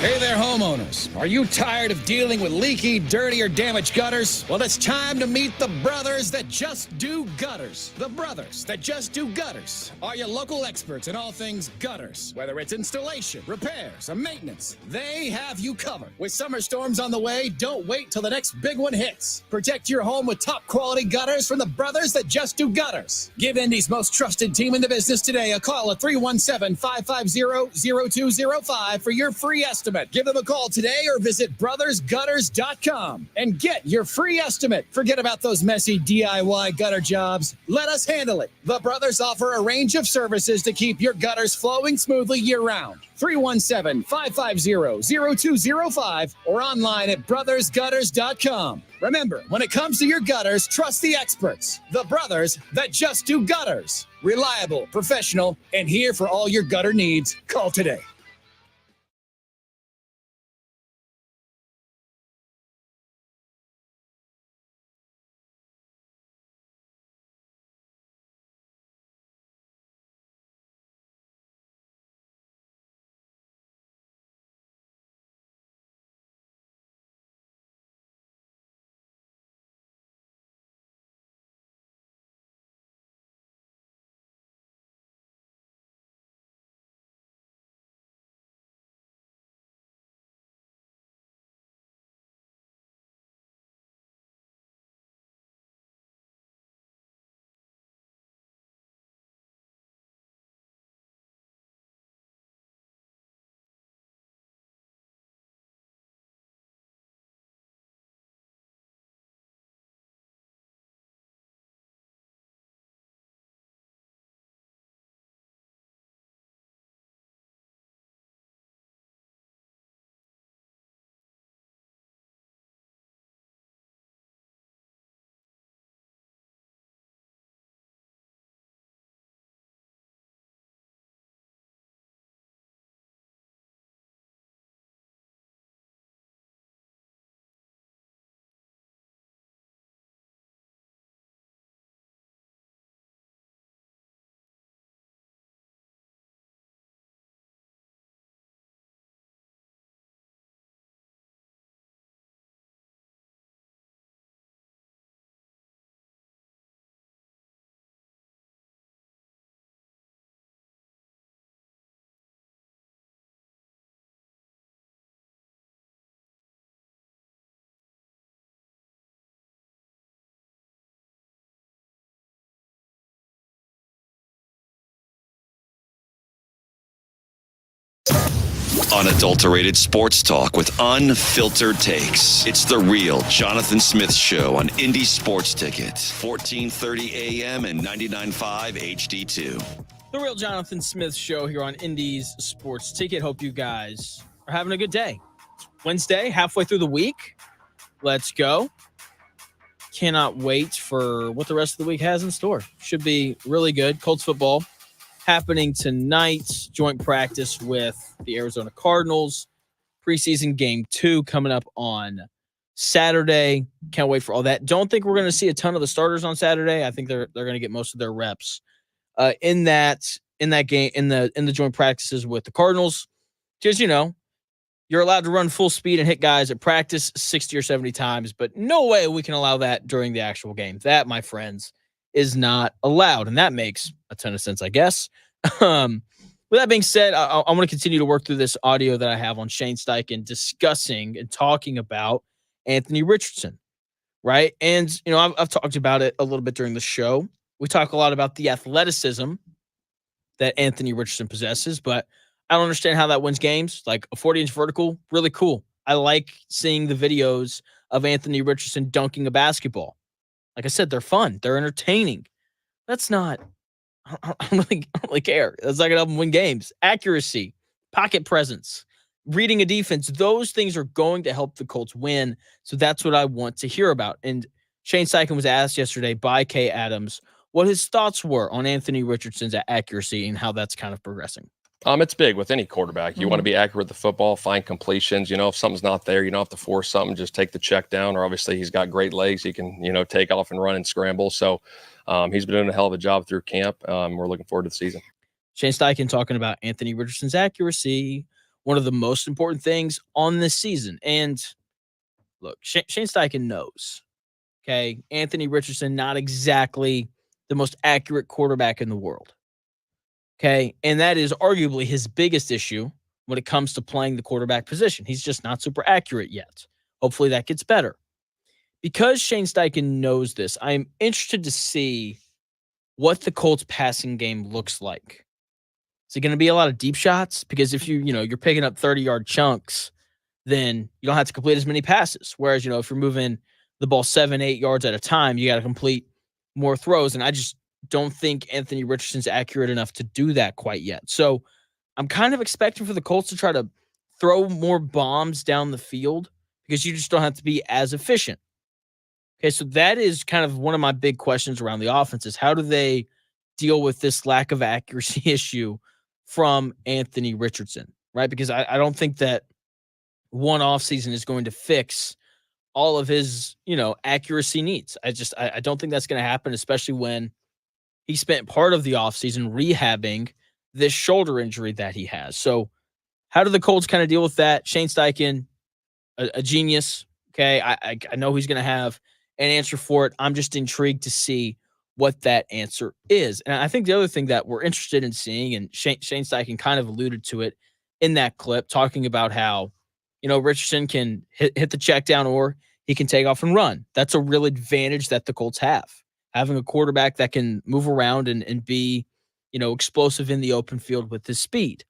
Hey there, homeowners. Are you tired of dealing with leaky, dirty, or damaged gutters? Well, it's time to meet the brothers that just do gutters. The brothers that just do gutters are your local experts in all things gutters. Whether it's installation, repairs, or maintenance, they have you covered. With summer storms on the way, don't wait till the next big one hits. Protect your home with top quality gutters from the brothers that just do gutters. Give Indy's most trusted team in the business today a call at 317-550-0205 for your free estimate. Give them a call today or visit brothersgutters.com and get your free estimate. Forget about those messy DIY gutter jobs. Let us handle it. The brothers offer a range of services to keep your gutters flowing smoothly year-round. 317-550-0205 or online at brothersgutters.com. Remember, when it comes to your gutters, trust the experts. The brothers that just do gutters. Reliable, professional, and here for all your gutter needs. Call today. Unadulterated sports talk with unfiltered takes. It's the real Jonathan Smith Show on Indy Sports Ticket, 1430 AM and 99.5 HD2. The real Jonathan Smith Show here on Indy's Sports Ticket. Hope you guys are having a good day. It's Wednesday, halfway through the week. Let's go. Cannot wait for what the rest of the week has in store. Should be really good. Colts football happening tonight. Joint practice with the Arizona Cardinals. Preseason game 2 coming up on Saturday. Can't wait for all that. Don't think we're going to see a ton of the starters on Saturday. I think they're going to get most of their reps in that game, in the joint practices with the Cardinals. Just, you're allowed to run full speed and hit guys at practice 60 or 70 times, but no way we can allow that during the actual game. That, my friends, is not allowed, and that makes a ton of sense, I guess. With that being said, I want to continue to work through this audio that I have on Shane Steichen discussing and talking about Anthony Richardson, right? And, I've talked about it a little bit during the show. We talk a lot about the athleticism that Anthony Richardson possesses, but I don't understand how that wins games. Like a 40-inch vertical, really cool. I like seeing the videos of Anthony Richardson dunking a basketball. Like I said, they're fun. They're entertaining. That's not – I don't really care. That's not going to help them win games. Accuracy, pocket presence, reading a defense, those things are going to help the Colts win. So that's what I want to hear about. And Shane Steichen was asked yesterday by Kay Adams what his thoughts were on Anthony Richardson's accuracy and how that's kind of progressing. It's big with any quarterback. You want to be accurate with the football, find completions. If something's not there, you don't have to force something. Just take the check down. Or obviously he's got great legs. He can, take off and run and scramble. So he's been doing a hell of a job through camp. We're looking forward to the season. Shane Steichen talking about Anthony Richardson's accuracy. one of the most important things on this season. And look, Shane Steichen knows, okay, Anthony Richardson, not exactly the most accurate quarterback in the world. Okay. And that is arguably his biggest issue when it comes to playing the quarterback position. He's just not super accurate yet. Hopefully that gets better. Because Shane Steichen knows this, I'm interested to see what the Colts passing game looks like. Is it going to be a lot of deep shots? Because if you're picking up 30-yard chunks, then you don't have to complete as many passes. Whereas, if you're moving the ball 7-8 yards at a time, you got to complete more throws. And I just don't think Anthony Richardson's accurate enough to do that quite yet. So I'm kind of expecting for the Colts to try to throw more bombs down the field because you just don't have to be as efficient. Okay, so that is kind of one of my big questions around the offense is how do they deal with this lack of accuracy issue from Anthony Richardson, right? Because I don't think that one offseason is going to fix all of his, accuracy needs. I don't think that's going to happen, especially when he spent part of the offseason rehabbing this shoulder injury that he has. So how do the Colts kind of deal with that? Shane Steichen, a genius. Okay, I know he's going to have an answer for it. I'm just intrigued to see what that answer is. And I think the other thing that we're interested in seeing, and Shane Steichen kind of alluded to it in that clip, talking about how, Richardson can hit the check down or he can take off and run. That's a real advantage that the Colts have. Having a quarterback that can move around and be, explosive in the open field with his speed.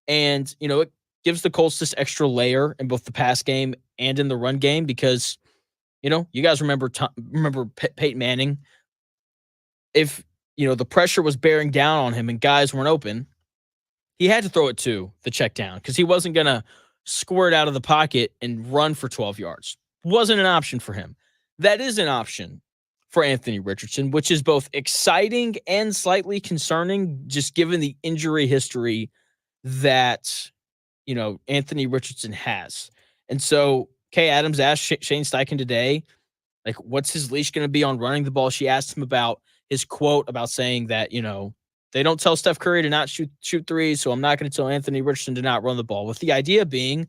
And, it gives the Colts this extra layer in both the pass game and in the run game because, you guys remember Peyton Manning. If, the pressure was bearing down on him and guys weren't open, he had to throw it to the check down because he wasn't going to squirt out of the pocket and run for 12 yards. Wasn't an option for him. That is an option for Anthony Richardson, which is both exciting and slightly concerning, just given the injury history that, Anthony Richardson has. And so Kay Adams asked Shane Steichen today, like, what's his leash going to be on running the ball? She asked him about his quote about saying that, they don't tell Steph Curry to not shoot threes, so I'm not going to tell Anthony Richardson to not run the ball. With the idea being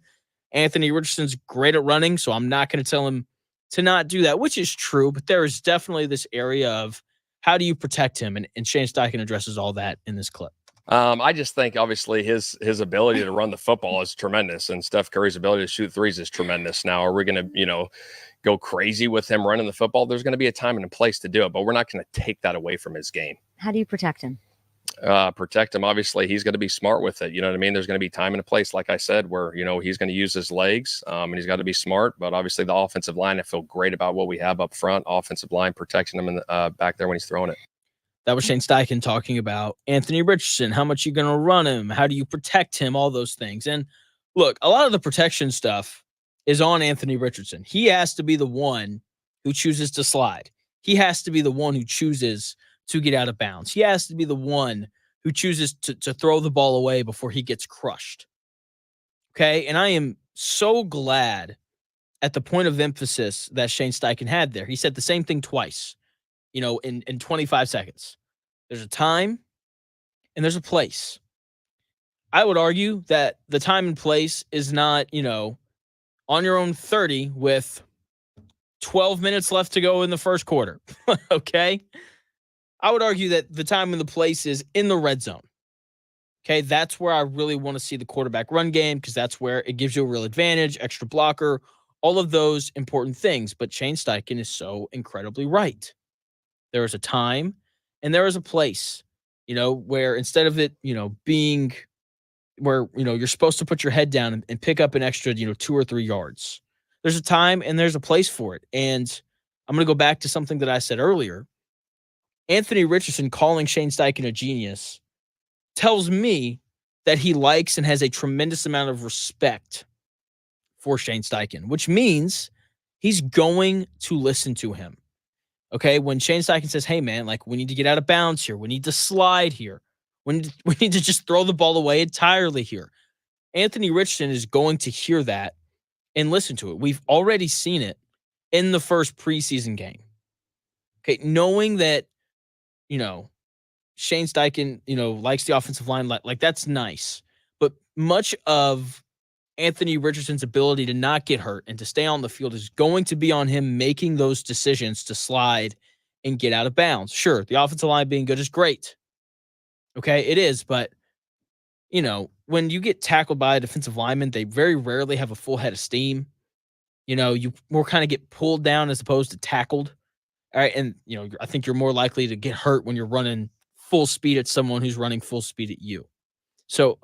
Anthony Richardson's great at running, so I'm not going to tell him to not do that, which is true, but there is definitely this area of how do you protect him? And Shane Steichen addresses all that in this clip. I just think obviously his ability to run the football is tremendous, and Steph Curry's ability to shoot threes is tremendous. Now, are we going to, go crazy with him running the football? There's going to be a time and a place to do it, but we're not going to take that away from his game. How do you protect him? Obviously, he's going to be smart with it. You know what I mean? There's going to be time and a place, like I said, where, he's going to use his legs and he's got to be smart. But obviously, the offensive line, I feel great about what we have up front. Offensive line protecting him in the, back there when he's throwing it. That was Shane Steichen talking about Anthony Richardson. How much you going to run him? How do you protect him? All those things. And look, a lot of the protection stuff is on Anthony Richardson. He has to be the one who chooses to slide. He has to be the one who chooses to get out of bounds. He has to be the one who chooses to throw the ball away before he gets crushed. Okay. And I am so glad at the point of emphasis that Shane Steichen had there. He said the same thing twice, in 25 seconds. There's a time and there's a place. I would argue that the time and place is not, on your own 30 with 12 minutes left to go in the first quarter. Okay. I would argue that the time and the place is in the red zone. Okay, that's where I really want to see the quarterback run game because that's where it gives you a real advantage, extra blocker, all of those important things. But Shane Steichen is so incredibly right. There is a time and there is a place, where instead of it, being where, you're supposed to put your head down and pick up an extra, 2 or 3 yards. There's a time and there's a place for it. And I'm going to go back to something that I said earlier. Anthony Richardson calling Shane Steichen a genius tells me that he likes and has a tremendous amount of respect for Shane Steichen, which means he's going to listen to him. Okay, when Shane Steichen says, hey, man, like we need to get out of bounds here. We need to slide here. We need to just throw the ball away entirely here. Anthony Richardson is going to hear that and listen to it. We've already seen it in the first preseason game. Okay, knowing that, Shane Steichen, likes the offensive line, like that's nice. But much of Anthony Richardson's ability to not get hurt and to stay on the field is going to be on him making those decisions to slide and get out of bounds. Sure, the offensive line being good is great. Okay, it is, but when you get tackled by a defensive lineman, they very rarely have a full head of steam. You more kind of get pulled down as opposed to tackled. All right, and I think you're more likely to get hurt when you're running full speed at someone who's running full speed at you. So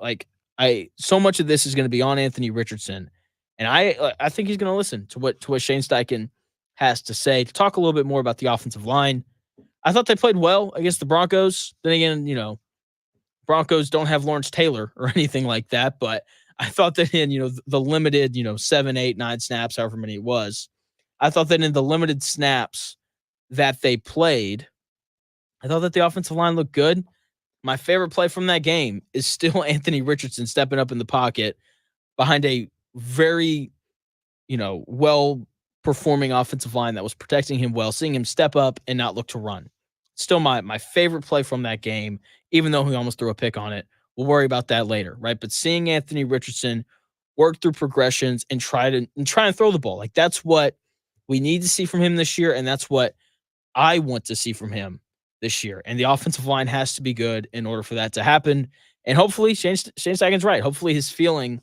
so much of this is going to be on Anthony Richardson, and I think he's going to listen to what Shane Steichen has to say. To talk a little bit more about the offensive line, I thought they played well against the Broncos. Then again, Broncos don't have Lawrence Taylor or anything like that, but I thought that in the limited 7, 8, 9 snaps, however many it was, I thought that in the limited snaps that they played, I thought that the offensive line looked good. My favorite play from that game is still Anthony Richardson stepping up in the pocket behind a very, well-performing offensive line that was protecting him well, seeing him step up and not look to run. Still my favorite play from that game, even though he almost threw a pick on it. We'll worry about that later, right? But seeing Anthony Richardson work through progressions and try and throw the ball, that's what we need to see from him this year, and that's what I want to see from him this year. And the offensive line has to be good in order for that to happen. And hopefully Shane Steichen's right. Hopefully his feeling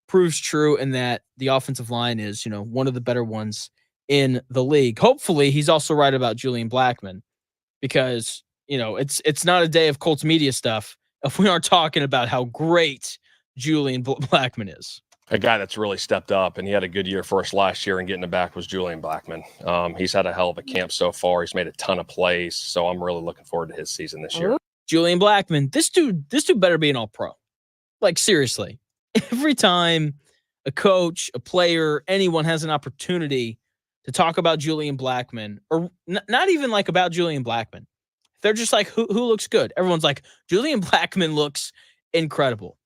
proves true and that the offensive line is, one of the better ones in the league. Hopefully he's also right about Julian Blackmon because, it's not a day of Colts media stuff if we aren't talking about how great Julian Blackmon is. A guy that's really stepped up, and he had a good year for us last year, and getting it back was Julian Blackmon. He's had a hell of a camp so far. He's made a ton of plays, so I'm really looking forward to his season this year. Julian Blackmon, this dude better be an all-pro. Seriously. Every time a coach, a player, anyone has an opportunity to talk about Julian Blackmon, or not even about Julian Blackmon, they're just who looks good? Everyone's like, Julian Blackmon looks incredible.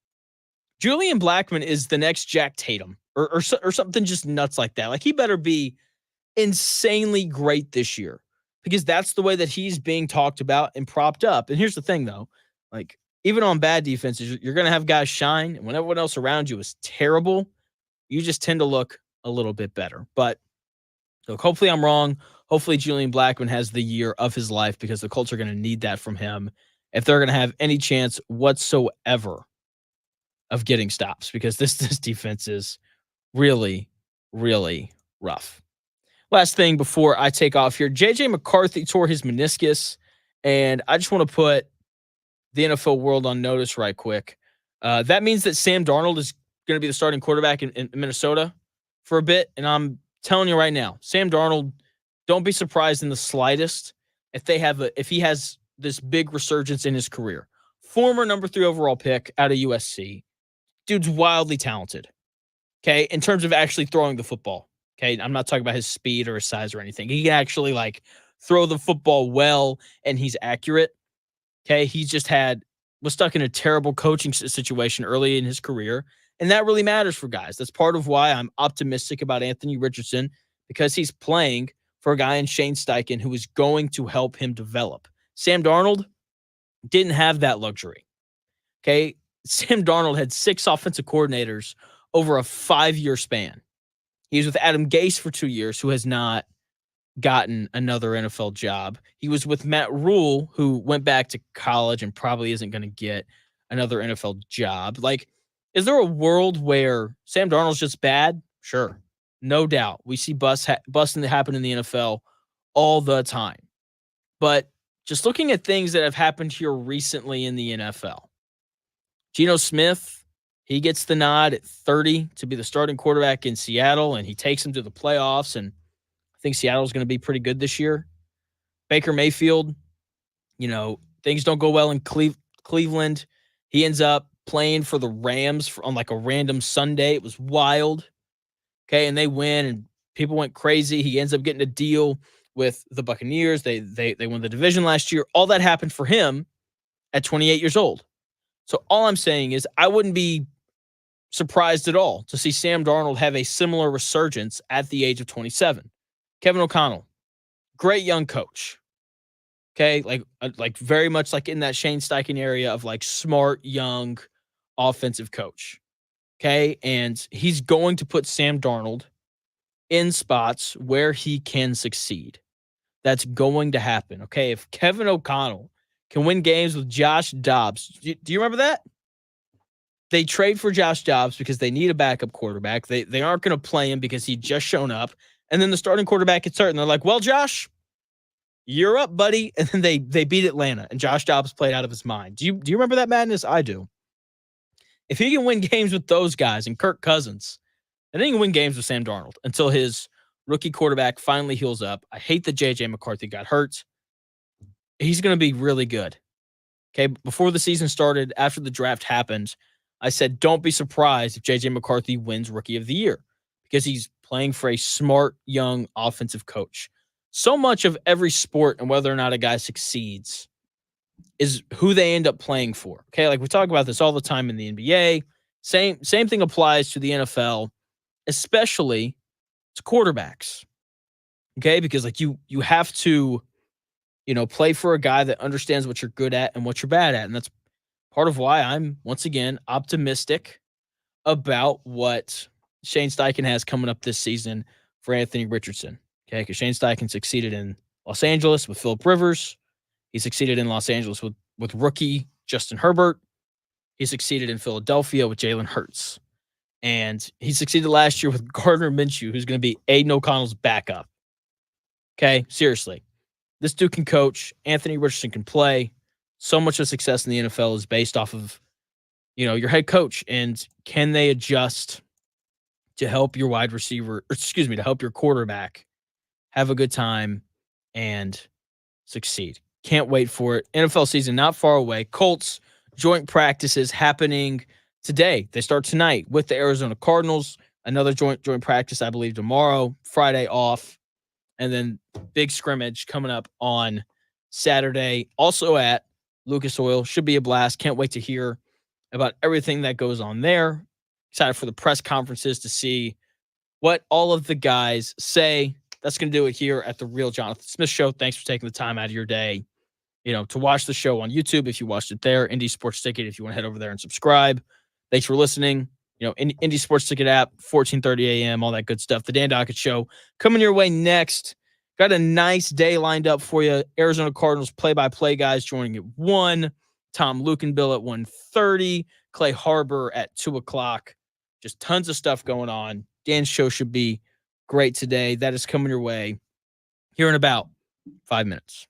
Julian Blackmon is the next Jack Tatum or something just nuts like that. He better be insanely great this year because that's the way that he's being talked about and propped up. And here's the thing, though. Even on bad defenses, you're going to have guys shine. And when everyone else around you is terrible, you just tend to look a little bit better. But look, hopefully I'm wrong. Hopefully Julian Blackmon has the year of his life because the Colts are going to need that from him if they're going to have any chance whatsoever of getting stops because this defense is really, really rough. Last thing before I take off here, J.J. McCarthy tore his meniscus, and I just want to put the NFL world on notice right quick. That means that Sam Darnold is going to be the starting quarterback in Minnesota for a bit, and I'm telling you right now, Sam Darnold, don't be surprised in the slightest if he has this big resurgence in his career. Former number 3 overall pick out of USC. Dude's wildly talented, okay, in terms of actually throwing the football, okay? I'm not talking about his speed or his size or anything. He can actually, throw the football well, and he's accurate, okay? He just was stuck in a terrible coaching situation early in his career, and that really matters for guys. That's part of why I'm optimistic about Anthony Richardson because he's playing for a guy in Shane Steichen who is going to help him develop. Sam Darnold didn't have that luxury, okay? Sam Darnold had 6 offensive coordinators over a 5-year span. He was with Adam Gase for 2 years, who has not gotten another NFL job. He was with Matt Rule, who went back to college and probably isn't going to get another NFL job. Is there a world where Sam Darnold's just bad? Sure. No doubt. We see busting that happen in the NFL all the time. But just looking at things that have happened here recently in the NFL, Geno Smith, he gets the nod at 30 to be the starting quarterback in Seattle, and he takes them to the playoffs, and I think Seattle's going to be pretty good this year. Baker Mayfield, things don't go well in Cleveland. He ends up playing for the Rams on a random Sunday. It was wild. Okay, and they win, and people went crazy. He ends up getting a deal with the Buccaneers. They won the division last year. All that happened for him at 28 years old. So all I'm saying is I wouldn't be surprised at all to see Sam Darnold have a similar resurgence at the age of 27. Kevin O'Connell, great young coach. Okay, very much in that Shane Steichen area of smart, young offensive coach. Okay. And he's going to put Sam Darnold in spots where he can succeed. That's going to happen. Okay. If Kevin O'Connell can win games with Josh Dobbs, do you remember that? They trade for Josh Dobbs because they need a backup quarterback. They aren't going to play him because he just shown up. And then the starting quarterback gets hurt. And they're like, well, Josh, you're up, buddy. And then they beat Atlanta. And Josh Dobbs played out of his mind. Do you remember that madness? I do. If he can win games with those guys and Kirk Cousins, then he can win games with Sam Darnold until his rookie quarterback finally heals up. I hate that J.J. McCarthy got hurt. He's going to be really good. Okay, before the season started, after the draft happened, I said, don't be surprised if J.J. McCarthy wins Rookie of the Year because he's playing for a smart, young offensive coach. So much of every sport and whether or not a guy succeeds is who they end up playing for. Okay, like we talk about this all the time in the NBA. Same thing applies to the NFL, especially to quarterbacks. Okay, because like you have to, play for a guy that understands what you're good at and what you're bad at. And that's part of why I'm, once again, optimistic about what Shane Steichen has coming up this season for Anthony Richardson. Okay, because Shane Steichen succeeded in Los Angeles with Phillip Rivers. He succeeded in Los Angeles with rookie Justin Herbert. He succeeded in Philadelphia with Jalen Hurts. And he succeeded last year with Gardner Minshew, who's going to be Aiden O'Connell's backup. Okay, seriously. This dude can coach. Anthony Richardson can play. So much of success in the NFL is based off of, your head coach. And can they adjust to help your to help your quarterback have a good time and succeed? Can't wait for it. NFL season not far away. Colts joint practices happening today. They start tonight with the Arizona Cardinals. Another joint practice, I believe, tomorrow. Friday off. And then big scrimmage coming up on Saturday. Also at Lucas Oil. Should be a blast. Can't wait to hear about everything that goes on there. Excited for the press conferences to see what all of the guys say. That's going to do it here at the Real Jonathan Smith Show. Thanks for taking the time out of your day, to watch the show on YouTube if you watched it there. Indie Sports Ticket if you want to head over there and subscribe. Thanks for listening. Indie Sports Ticket app, 14:30 a.m., all that good stuff. The Dan Dockett Show coming your way next. Got a nice day lined up for you. Arizona Cardinals play-by-play guys joining at 1. Tom Lukenbill at 1:30. Clay Harbor at 2 o'clock. Just tons of stuff going on. Dan's show should be great today. That is coming your way here in about 5 minutes.